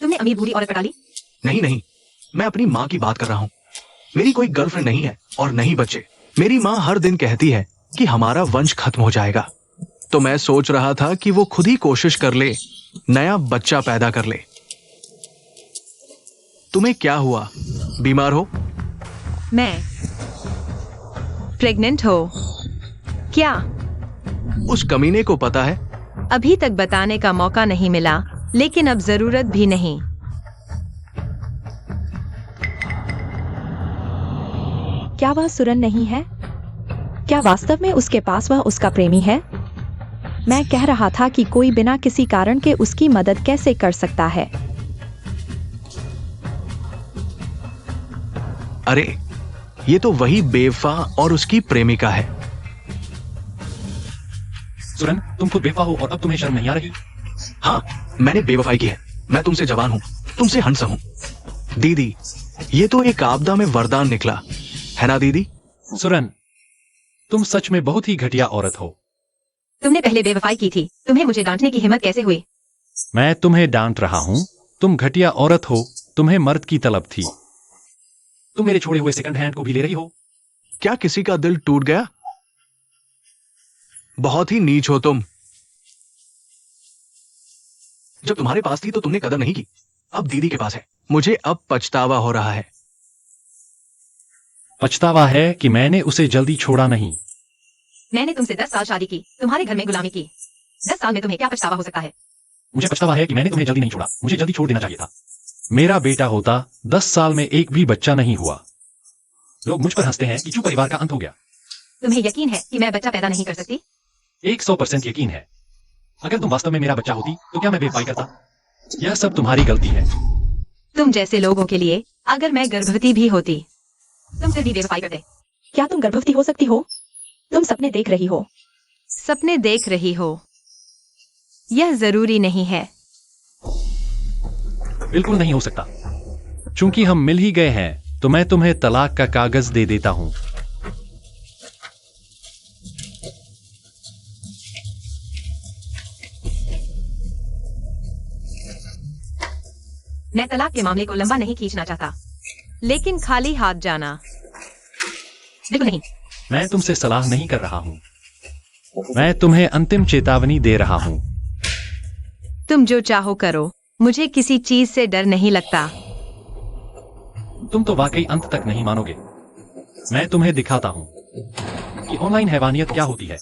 तुमने अमीर बूढ़ी औरत पटा ली? नहीं, मैं अपनी माँ की बात कर रहा हूँ। मेरी कोई गर्लफ्रेंड नहीं है और नहीं बच्चे। मेरी माँ हर दिन कहती है कि हमारा वंश खत्म हो जाएगा, तो मैं सोच रहा था कि वो खुद ही कोशिश कर ले, नया बच्चा पैदा कर ले। तुम्हें क्या हुआ? बीमार हो? मैं प्रेग्नेंट हो क्या? उस कमीने को पता है? अभी तक बताने का मौका नहीं मिला, लेकिन अब जरूरत भी नहीं। क्या वह सुरन नहीं है? क्या वास्तव में उसके पास वह उसका प्रेमी है? मैं कह रहा था कि कोई बिना किसी कारण के उसकी मदद कैसे कर सकता है? अरे, ये तो वही बेवफा और उसकी प्रेमिका है। सुरन, तुम खुद बेवफा हो और अब तुम्हें शर्म नहीं आ रही? हाँ, मैंने बेवफाई की है। मैं तुमसे जवान हूँ, तुमसे हंसम हूँ। दीदी, ये तो एक आपदा में वरदान निकला है ना दीदी? सुरन, तुम सच में बहुत ही घटिया औरत हो। तुमने पहले बेवफाई की थी, तुम्हें मुझे डांटने की हिम्मत कैसे हुई? मैं तुम्हें डांट रहा हूं। तुम घटिया औरत हो, तुम्हें मर्द की तलब थी। तुम मेरे छोड़े हुए सेकंड हैंड को भी ले रही हो। क्या किसी का दिल टूट गया? बहुत ही नीच हो तुम। जब तुम्हारे पास थी तो तुमने कदर नहीं की, अब दीदी के पास है। मुझे अब पछतावा हो रहा है। पछतावा है कि मैंने उसे जल्दी छोड़ा नहीं। मैंने तुमसे 10 साल शादी की, तुम्हारे घर में गुलामी की। 10 साल में तुम्हें क्या पछतावा हो सकता है? मुझे पछतावा है कि मैंने तुम्हें जल्दी नहीं छोड़ा। मुझे जल्दी छोड़ देना चाहिए था। मेरा बेटा होता, 10 साल में एक भी बच्चा नहीं हुआ। लोग मुझ पर हंसते हैं कि चू परिवार का अंत हो गया। तुम्हें यकीन है कि मैं बच्चा पैदा नहीं कर सकती? 100% यकीन है। अगर तुम वास्तव में मेरा बच्चा होती तो क्या मैं बेवफाई करता? यह सब तुम्हारी गलती है। तुम जैसे लोगों के लिए अगर मैं गर्भवती भी होती, तुम फिर भी बेवफाई करते। क्या तुम गर्भवती हो सकती हो? तुम सपने देख रही हो। सपने देख रही हो, यह जरूरी नहीं है। बिल्कुल नहीं हो सकता। चूंकि हम मिल ही गए हैं तो मैं तुम्हें तलाक का कागज दे देता हूं। मैं तलाक के मामले को लंबा नहीं खींचना चाहता, लेकिन खाली हाथ जाना बिल्कुल नहीं। मैं तुमसे सलाह नहीं कर रहा हूं। मैं तुम्हें अंतिम चेतावनी दे रहा हूं। तुम जो चाहो करो, मुझे किसी चीज से डर नहीं लगता। तुम तो वाकई अंत तक नहीं मानोगे। मैं तुम्हें दिखाता हूं कि ऑनलाइन हैवानियत क्या होती है।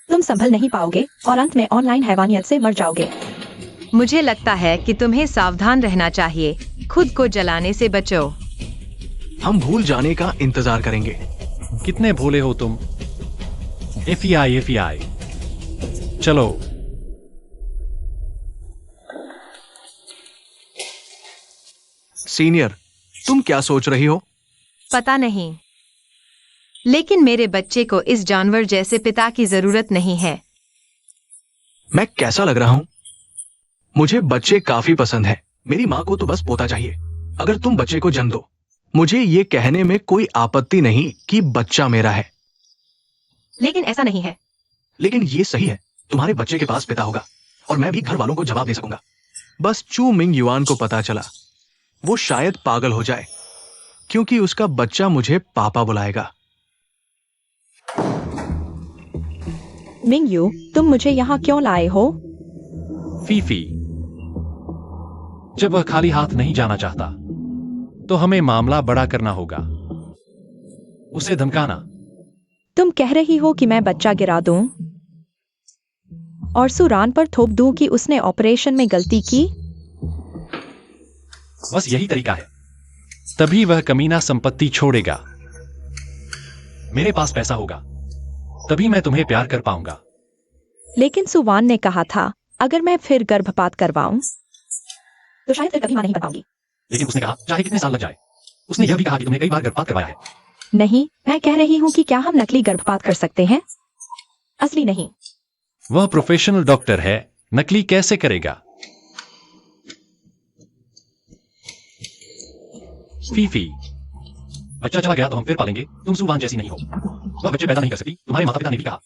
तुम संभल नहीं पाओगे और अंत में ऑनलाइन हैवानियत से मर जाओगे। मुझे लगता है कि तुम्हें सावधान रहना चाहिए। खुद को जलाने से बचो। हम भूल जाने का इंतजार करेंगे। कितने भोले हो तुम। FEI FEI. चलो। सीनियर, तुम क्या सोच रही हो? पता नहीं, लेकिन मेरे बच्चे को इस जानवर जैसे पिता की जरूरत नहीं है। मैं कैसा लग रहा हूं? मुझे बच्चे काफी पसंद है। मेरी माँ को तो बस पोता चाहिए। अगर तुम बच्चे को जन्म दो, मुझे ये कहने में कोई आपत्ति नहीं कि बच्चा मेरा है। लेकिन ऐसा नहीं है। लेकिन ये सही है, तुम्हारे बच्चे के पास पिता होगा और मैं भी घर वालों को जवाब दे सकूंगा। बस चू मिंग युआन को पता चला, वो शायद पागल हो जाए, क्योंकि उसका बच्चा मुझे पापा बुलाएगा। मिंग यू, तुम मुझे यहाँ क्यों लाए हो? फीफी, जब वह खाली हाथ नहीं जाना चाहता तो हमें मामला बड़ा करना होगा। उसे धमकाना। तुम कह रही हो कि मैं बच्चा गिरा दूं और सुरान पर थोप दूं कि उसने ऑपरेशन में गलती की? बस यही तरीका है। तभी वह कमीना संपत्ति छोड़ेगा। मेरे पास पैसा होगा, तभी मैं तुम्हें प्यार कर पाऊंगा। लेकिन सुवान ने कहा था अगर मैं फिर गर्भपात करवाऊं तो शायद फिर कभी मां नहीं बन पाऊंगी। लेकिन उसने कहा चाहे कितने साल लग जाए। उसने यह भी कहा कि तुमने कई बार गर्भपात करवाया है। नहीं, मैं कह रही हूं कि क्या हम नकली गर्भपात कर सकते हैं, असली नहीं। वह प्रोफेशनल डॉक्टर है, नकली कैसे करेगा? फीफी, बच्चा चला गया तो हम फिर पालेंगे। तुम सुवान जैसी नहीं हो। वह बच्चे पैदा नहीं कर सकती। तुम्हारे माता पिता ने भी कहा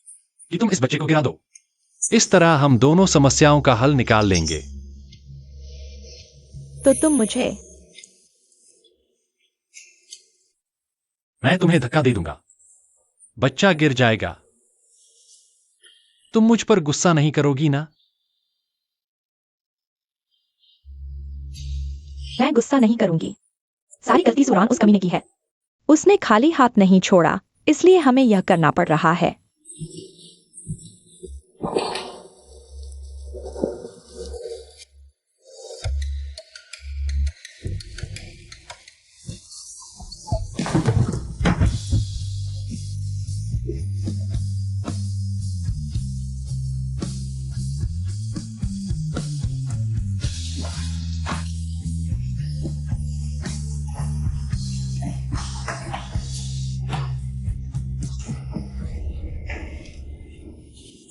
कि तुम इस बच्चे को गिरा दो। इस तरह हम दोनों समस्याओं का हल निकाल लेंगे। तो तुम मुझे मैं तुम्हें धक्का दे दूंगा, बच्चा गिर जाएगा। तुम मुझ पर गुस्सा नहीं करोगी ना? मैं गुस्सा नहीं करूंगी। सारी गलती सुरान उस कमीने की है। उसने खाली हाथ नहीं छोड़ा, इसलिए हमें यह करना पड़ रहा है।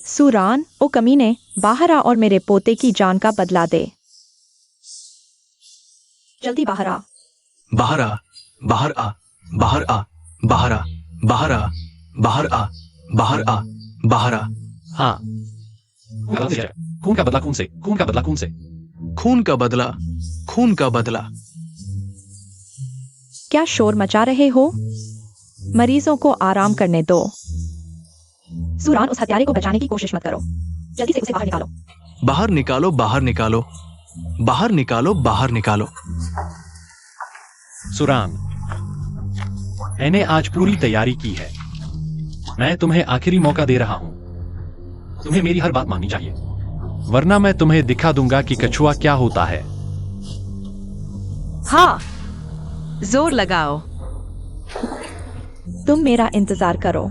सुरान, ओ कमीने, बाहर आ और मेरे पोते की जान का बदला दे। जल्दी बाहर आ। बाहर आ, बाहर आ, बाहर आ, बाहर आ, बाहर आ, बाहर आ, बाहर आ, बाहर आ। हाँ, गलत है। खून का बदला खून से, खून का बदला खून से। खून का बदला, खून का बदला। क्या शोर मचा रहे हो? मरीजों को आराम करने दो। सुरान, उस हत्यारे को बचाने की कोशिश मत करो। जल्दी से उसे बाहर निकालो। बाहर निकालो, बाहर निकालो, बाहर निकालो, बाहर निकालो। सुरान, मैंने आज पूरी तैयारी की है। मैं तुम्हें आखिरी मौका दे रहा हूं। तुम्हें मेरी हर बात माननी चाहिए, वरना मैं तुम्हें दिखा दूंगा कि कछुआ क्या होता है। हाँ, जोर लगाओ। तुम मेरा इंतजार करो।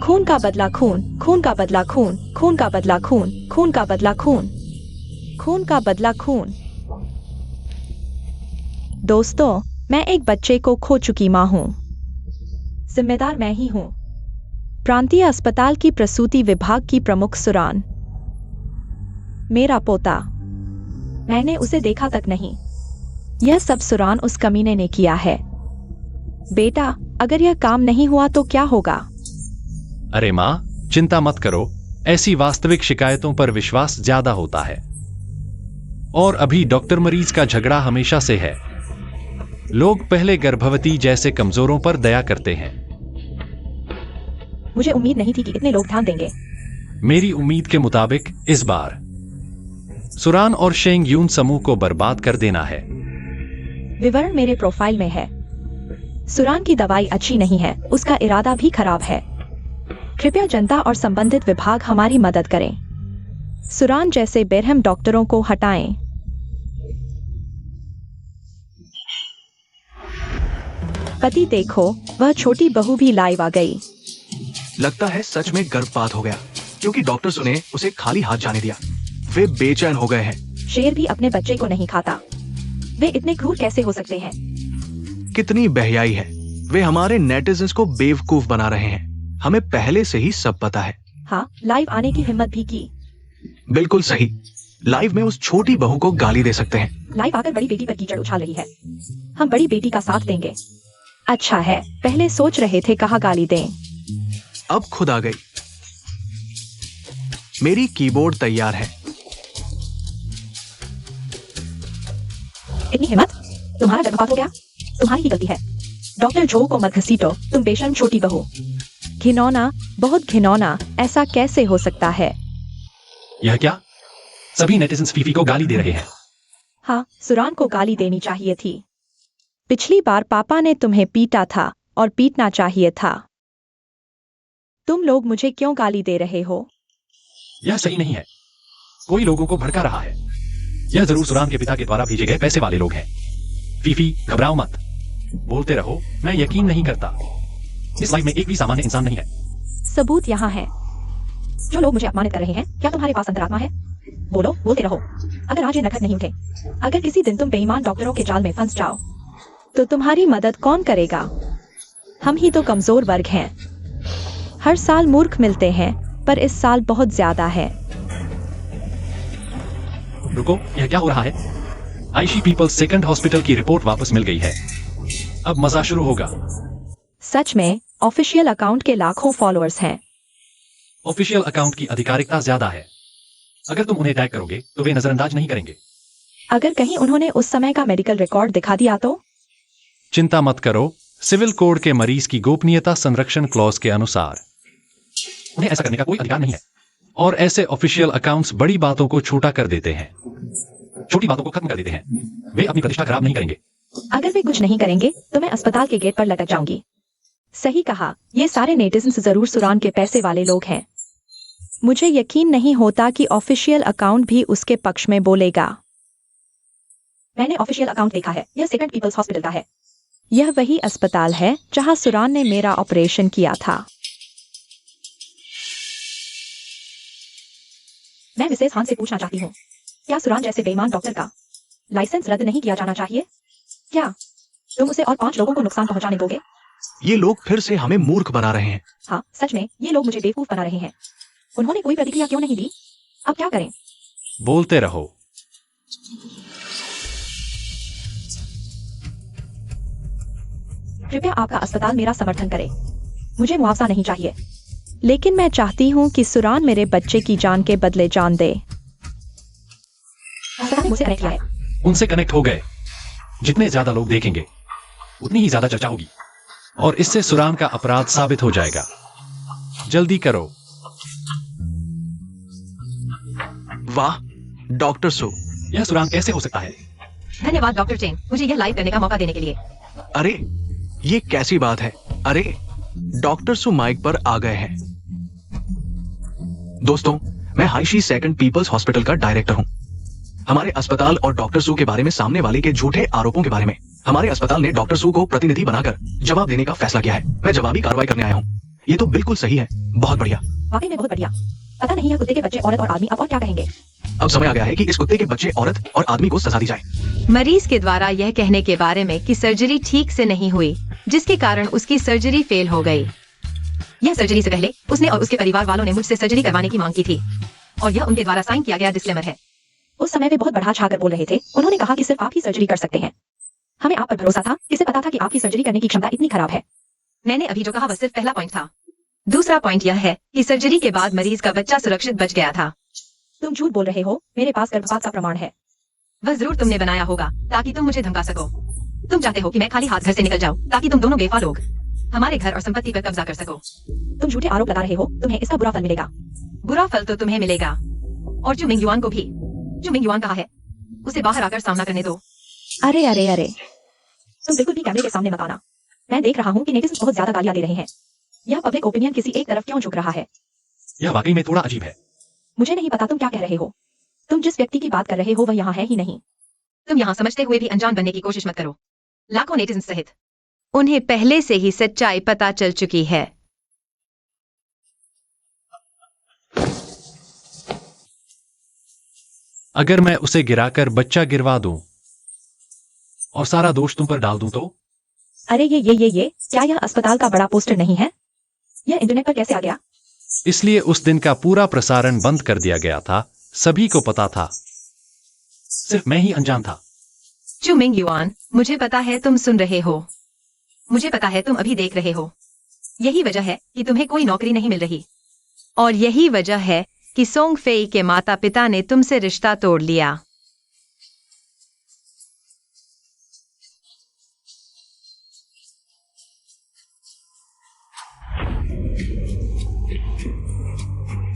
खून का बदला खून, खून का बदला खून, खून का बदला खून, खून का बदला खून, खून का बदला खून। दोस्तों, मैं एक बच्चे को खो चुकी मां हूं। जिम्मेदार मैं ही हूं। प्रांतीय अस्पताल की प्रसूति विभाग की प्रमुख सुरान। मेरा पोता। मैंने उसे देखा तक नहीं। यह सब सुरान उस कमीने ने किया है। बेटा, अगर यह काम नहीं हुआ तो क्या होगा? अरे माँ, चिंता मत करो। ऐसी वास्तविक शिकायतों पर विश्वास ज्यादा होता है। और अभी डॉक्टर मरीज का झगड़ा हमेशा से है। लोग पहले गर्भवती जैसे कमजोरों पर दया करते हैं। मुझे उम्मीद नहीं थी कि इतने लोग ध्यान देंगे। मेरी उम्मीद के मुताबिक इस बार सुरान और शेंग यून समूह को बर्बाद कर देना है। विवरण मेरे प्रोफाइल में है। सुरान की दवाई अच्छी नहीं है, उसका इरादा भी खराब है। कृपया जनता और संबंधित विभाग हमारी मदद करें। सुरान जैसे बेरहम डॉक्टरों को हटाएं। पति देखो, वह छोटी बहू भी लाइव आ गई। लगता है सच में गर्भपात हो गया, क्योंकि डॉक्टर्स ने उसे खाली हाथ जाने दिया। वे बेचैन हो गए हैं। शेर भी अपने बच्चे को नहीं खाता। वे इतने क्रूर कैसे हो सकते हैं? कितनी बेहयाई है। वे हमारे नेटिजन्स को बेवकूफ बना रहे हैं। हमें पहले से ही सब पता है। हाँ, लाइव आने की हिम्मत भी की। बिल्कुल सही। लाइव में उस छोटी बहू को गाली दे सकते हैं। लाइव आकर बड़ी बेटी पर कीचड़ उछाल रही है। हम बड़ी बेटी का साथ देंगे। अच्छा है, पहले सोच रहे थे कहाँ गाली दें। अब खुद आ गई। मेरी कीबोर्ड तैयार है। इतनी हिम्मत? तुम्हारा गर्भपात हो गया? तुम्हारी ही गलती है। डॉक्टर जो को मत घसीटो, तुम बेशर्म छोटी बहू। घिनौना, बहुत घिनौना। ऐसा कैसे हो सकता है? यह क्या? सभी नेटिजन्स फीफी को गाली दे रहे हैं। हाँ, सुरान को गाली देनी चाहिए थी। पिछली बार पापा ने तुम्हें पीटा था और पीटना चाहिए था। तुम लोग मुझे क्यों गाली दे रहे हो? यह सही नहीं है। कोई लोगों को भड़का रहा है। यह जरूर सुरान के पिता के द्वारा भेजे गए पैसे वाले लोग हैं। फीफी, घबराओ मत। बोलते रहो, मैं यकीन नहीं करता। इस लाइफ में एक भी सामान्य इंसान नहीं है। सबूत यहाँ है। जो लोग मुझे अपमानित कर रहे हैं, क्या तुम्हारे पास अंतरात्मा है? बोलो, बोलते रहो। अगर आज ये नखत नहीं उठे, अगर किसी दिन तुम बेईमान डॉक्टरों के जाल में फंस जाओ, तो तुम्हारी मदद कौन करेगा? हम ही तो कमजोर वर्ग हैं। हर साल मूर्ख मिलते हैं, पर इस साल बहुत ज्यादा है। रुको, यह क्या हो रहा है? आईशी पीपल्स सेकंड हॉस्पिटल की रिपोर्ट वापस मिल गई है। अब मजा शुरू होगा। सच में, ऑफिशियल अकाउंट के लाखों फॉलोअर्स हैं। ऑफिशियल अकाउंट की आधिकारिकता ज्यादा है। अगर तुम उन्हें टैग करोगे तो वे नजरअंदाज नहीं करेंगे। अगर कहीं उन्होंने उस समय का मेडिकल रिकॉर्ड दिखा दिया तो? चिंता मत करो। सिविल कोड के मरीज की गोपनीयता संरक्षण क्लॉज के अनुसार उन्हें ऐसा करने का कोई अधिकार नहीं है। और ऐसे ऑफिशियल अकाउंट्स बड़ी बातों को छोटा कर देते हैं, छोटी बातों को खत्म कर देते हैं। वे अपनी प्रतिष्ठा खराब नहीं करेंगे। अगर वे कुछ नहीं करेंगे तो मैं अस्पताल के गेट पर लटक जाऊंगी। सही कहा। ये सारे नेटिजन्स जरूर सुरान के पैसे वाले लोग हैं। मुझे यकीन नहीं होता कि ऑफिशियल अकाउंट भी उसके पक्ष में बोलेगा। मैंने ऑफिशियल अकाउंट देखा है। यह सेकंड पीपल्स हॉस्पिटल का है। यह वही अस्पताल है जहां सुरान ने मेरा ऑपरेशन किया था। मैं मिसेस हान से पूछना चाहती हूँ, क्या सुरान जैसे बेईमान डॉक्टर का लाइसेंस रद्द नहीं किया जाना चाहिए? क्या तुम उसे और 5 लोगों को नुकसान पहुंचाने दोगे? ये लोग फिर से हमें मूर्ख बना रहे हैं। हाँ, सच में ये लोग मुझे बेवकूफ बना रहे हैं। उन्होंने कोई प्रतिक्रिया क्यों नहीं दी? अब क्या करें? बोलते रहो। कृपया आपका अस्पताल मेरा समर्थन करे। मुझे मुआवजा नहीं चाहिए। लेकिन मैं चाहती हूँ कि सुरान मेरे बच्चे की जान के बदले जान दे। अस्पताल ने मुझसे कनेक्ट किया है। उनसे कनेक्ट हो गए। जितने ज्यादा लोग देखेंगे उतनी ही ज्यादा चर्चा होगी और इससे सुरान का अपराध साबित हो जाएगा। जल्दी करो। वाह डॉक्टर सू, यह सुरान कैसे हो सकता है? धन्यवाद डॉक्टर चेंग, मुझे यह लाइव करने का मौका देने के लिए। अरे ये कैसी बात है? अरे डॉक्टर सू माइक पर आ गए हैं। दोस्तों, मैं हाइशी सेकंड पीपल्स हॉस्पिटल का डायरेक्टर हूं। हमारे अस्पताल और डॉक्टर सू के बारे में सामने वाले के झूठे आरोपों के बारे में हमारे अस्पताल ने डॉक्टर सू को प्रतिनिधि बनाकर जवाब देने का फैसला किया है। मैं जवाबी कार्रवाई करने आया हूँ। ये तो बिल्कुल सही है। बहुत बढ़िया। वाकई में बहुत बढ़िया। पता नहीं यह कुत्ते के बच्चे, औरत और आदमी अब और क्या कहेंगे। अब समय आ गया है कि इस कुत्ते के बच्चे, औरत और आदमी को सजा दी जाए। मरीज के द्वारा यह कहने के बारे में कि सर्जरी ठीक से नहीं हुई, जिसके कारण उसकी सर्जरी फेल हो गई। यह सर्जरी से पहले उसने और उसके परिवार वालों ने मुझसे सर्जरी करवाने की मांग की थी और यह उनके द्वारा साइन किया गया डिस्क्लेमर है। उस समय वे बहुत बढ़ा छाकर बोल रहे थे। उन्होंने कहा कि सिर्फ आप ही सर्जरी कर सकते हैं। हमें आप पर भरोसा था। किसे पता था कि आपकी सर्जरी करने की क्षमता इतनी खराब है। मैंने अभी जो कहा वह सिर्फ पहला पॉइंट था। दूसरा पॉइंट यह है कि सर्जरी के बाद मरीज का बच्चा सुरक्षित बच गया था। तुम झूठ बोल रहे हो। मेरे पास गर्भपात का प्रमाण है। वह जरूर तुमने बनाया होगा ताकि तुम मुझे धमका सको। तुम चाहते हो कि मैं खाली हाथ घर से निकल जाऊं ताकि तुम दोनों बेवफा लोग हमारे घर और संपत्ति पर कब्जा कर सको। तुम झूठे आरोप लगा रहे हो। तुम्हें इसका बुरा फल मिलेगा। बुरा फल तो तुम्हें मिलेगा और चू मिंग युआन को भी। चू मिंग युआन कहा है, उसे बाहर आकर सामना करने दो। अरे अरे अरे, तुम बिल्कुल भी कैमरे के सामने मत आना। मैं देख रहा हूँ कि नेटिज़न्स बहुत ज्यादा गालियां दे रहे हैं। यह पब्लिक ओपिनियन किसी एक तरफ क्यों झुक रहा है? यह वाकई में थोड़ा अजीब है। मुझे नहीं पता तुम क्या कह रहे हो। तुम जिस व्यक्ति की बात कर रहे हो वह यहाँ है ही नहीं। तुम यहाँ समझते हुए भी अनजान बनने की कोशिश मत करो। लाखों नेटिजन्स सहित उन्हें पहले से ही सच्चाई पता चल चुकी है। अगर मैं उसे गिराकर बच्चा गिरवा दूं और सारा दोष तुम पर डाल दूं तो? अरे ये क्या यह अस्पताल का बड़ा पोस्टर नहीं है? यह इंटरनेट पर कैसे आ गया? इसलिए उस दिन का पूरा प्रसारण बंद कर दिया गया था। सभी को पता था, सिर्फ मैं ही अनजान था। चू मिंग युआन, मुझे पता है तुम सुन रहे हो। मुझे पता है तुम अभी देख रहे हो। यही वजह है कि तुम्हें कोई नौकरी नहीं मिल रही और यही वजह है कि सोंग फेई के माता पिता ने तुमसे रिश्ता तोड़ लिया।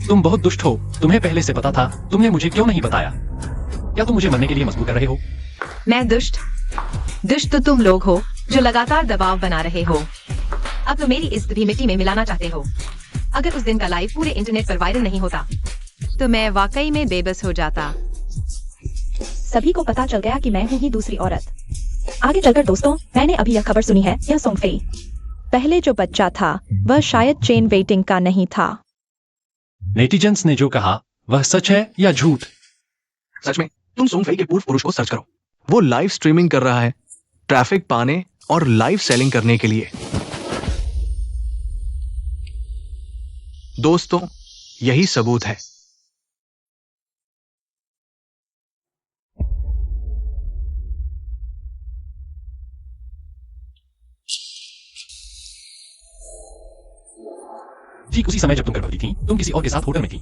तुम बहुत दुष्ट हो। तुम्हें पहले से पता था। तुमने मुझे क्यों नहीं बताया? क्या तुम मुझे मरने के लिए मजबूर कर रहे हो? मैं दुष्ट तो तुम लोग हो जो लगातार दबाव बना रहे हो। अब तो मेरी इज्जत भी मिट्टी में मिलाना चाहते हो। अगर उस दिन का लाइव पूरे इंटरनेट पर वायरल नहीं होता तो मैं वाकई में बेबस हो जाता। सभी को पता चल गया कि मैं हूँ ही दूसरी औरत। आगे चलकर दोस्तों, मैंने अभी यह खबर सुनी है। यह सोंग फेई। पहले जो बच्चा था वह शायद चेन वेटिंग का नहीं था। नेटिजन्स ने जो कहा वह सच है या झूठ? सच में तुम सोंग फेई के पूर्व पुरुष को सर्च करो। वो लाइव स्ट्रीमिंग कर रहा है ट्रैफिक पाने और लाइव सेलिंग करने के लिए। दोस्तों, यही सबूत है। ठीक उसी समय जब तुम गर्भवती थी, तुम किसी और के साथ होटल में थी।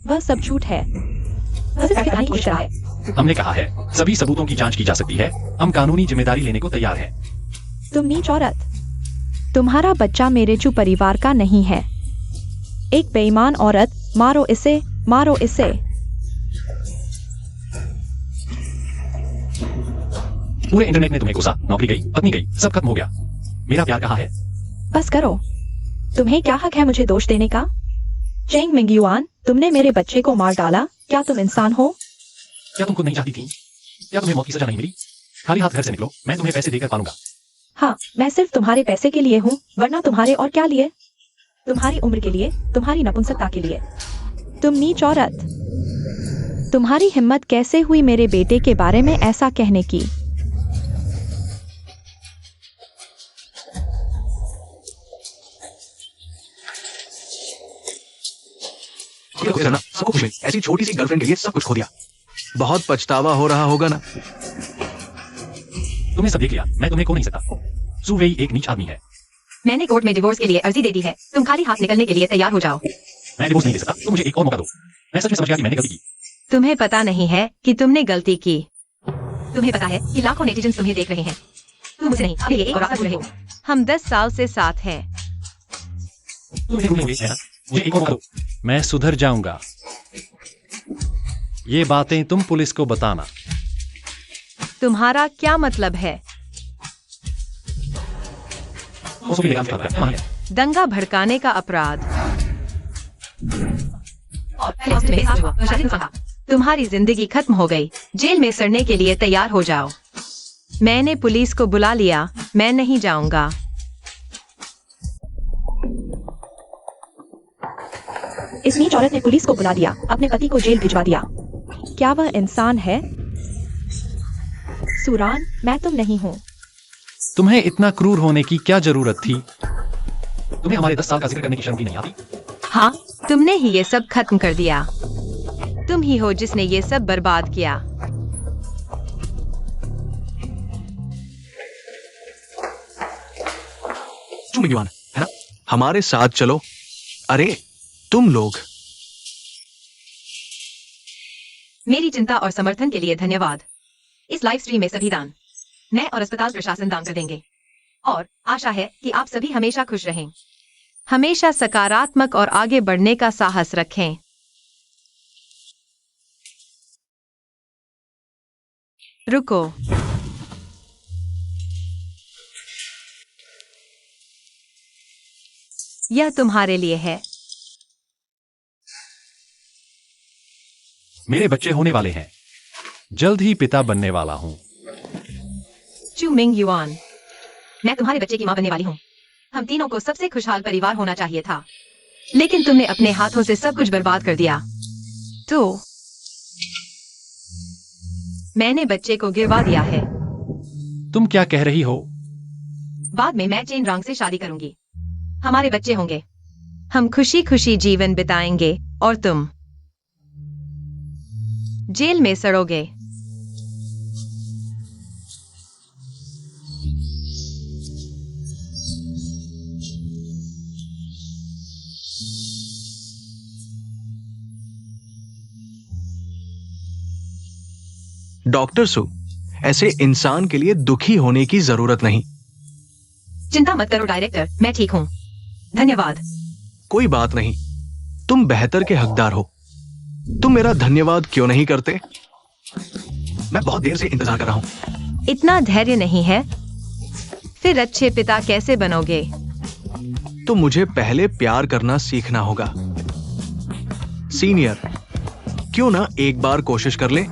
वह सब झूठ है। वह सिर्फ दिखाने की कोशिश कर रहा है। हमने कहा है सभी सबूतों की जांच की जा सकती है। हम कानूनी जिम्मेदारी लेने को तैयार हैं। तुम नीच औरत। तुम्हारा बच्चा मेरे चू परिवार का नहीं है। एक बेईमान औरत। मारो इसे, मारो इसे। पूरे इंटरनेट ने तुम्हें घुसा, नौकरी गई, पत्नी गई, सब खत्म हो गया। मेरा प्यार कहाँ है? बस करो। तुम्हें क्या हक है मुझे दोष देने का? चेंग मिंग युआन, तुमने मेरे बच्चे को मार डाला। क्या तुम इंसान हो? क्या तुम खुद नहीं चाहती थी? क्या तुम्हें मौत की सजा नहीं मिली? खाली हाथ घर से निकलो, मैं तुम्हें पैसे देकर पालूंगा। हाँ, मैं सिर्फ तुम्हारे पैसे के लिए हूँ, वरना तुम्हारे और क्या लिए? तुम्हारी उम्र के लिए, तुम्हारी नपुंसकता के लिए। तुम नीच औरत। तुम्हारी हिम्मत कैसे हुई मेरे बेटे के बारे में ऐसा कहने की? सबको खुश मिली। ऐसी छोटी सी गर्लफ्रेंड के लिए सब कुछ खो दिया। बहुत पछतावा हो रहा होगा ना? तुमने सब देख लिया, मैं तुम्हें खो नहीं सकता। सू वेई एक नीच आदमी है। मैंने कोर्ट में डिवोर्स के लिए अर्जी दे दी है। तुम खाली हाथ निकलने के लिए तैयार हो जाओ। मैं डिवोर्स नहीं दे सकता, तुम मुझे एक और मौका दो। मैं सच में समझ गया कि मैंने गलती की। तुम्हें पता नहीं है कि तुमने गलती की। तुम्हें पता है कि लाखों नेटिजन्स तुम्हें देख रहे हैं। तुम मुझे नहीं, अपने लिए एक और रास्ता ढूंढ रहे हो। हम 10 साल से साथ हैं। तुम मुझे ढूंढोगे, है ना? मुझे एक और मौका दो। मैं सुधर जाऊंगा। ये बातें तुम पुलिस को बताना। तुम्हारा क्या मतलब है? वो सभी लेगा है, मान लिया। दंगा भड़काने का अपराध। और पहले हॉस्टल में हुआ तो शादी संभा। तुम्हारी जिंदगी खत्म हो गई। जेल में सड़ने के लिए तैयार हो जाओ। मैंने पुलिस को बुला लिया। मैं नहीं जाऊंगा। इस नीच औरत ने पुलिस को बुला दिया, अपने पति को जेल भिजवा दिया। क्या वह इंसान है? सुरान, मैं तुम नहीं हूँ। तुम्हें इतना क्रूर होने की क्या जरूरत थी? तुम्हें हमारे 10 साल का जिक्र करने की शर्म भी नहीं आती? हाँ, तुमने ही ये सब खत्म कर दिया। तुम ही हो जिसने ये सब बर्बाद किया। तुम युवान है ना, हमारे साथ चलो। अरे तुम लोग। मेरी चिंता और समर्थन के लिए धन्यवाद। इस लाइव स्ट्रीम में सभी दान मैं और अस्पताल प्रशासन दान कर देंगे और आशा है कि आप सभी हमेशा खुश रहें, हमेशा सकारात्मक और आगे बढ़ने का साहस रखें। रुको, यह तुम्हारे लिए है। मेरे बच्चे होने वाले हैं। जल्द ही पिता बनने वाला हूँ। चू मिंग युआन, मैं तुम्हारे बच्चे की मां बनने वाली हूँ। हम तीनों को सबसे खुशहाल परिवार होना चाहिए था, लेकिन तुमने अपने हाथों से सब कुछ बर्बाद कर दिया। तो मैंने बच्चे को गिरवा दिया है। तुम क्या कह रही हो? बाद में मैं चेन रंग से शादी करूंगी। हमारे बच्चे होंगे। हम खुशी खुशी जीवन बिताएंगे और तुम जेल में सड़ोगे। डॉक्टर सु, ऐसे इंसान के लिए दुखी होने की जरूरत नहीं। चिंता मत करो डायरेक्टर, मैं ठीक हूँ। धन्यवाद। कोई बात नहीं, तुम बेहतर के हकदार हो। तुम मेरा धन्यवाद क्यों नहीं करते? मैं बहुत देर से इंतजार कर रहा हूं। इतना धैर्य नहीं है? फिर अच्छे पिता कैसे बनोगे? तो मुझे पहले प्यार करना सीखना होगा। सीनियर, क्यों ना एक बार कोशिश कर ले?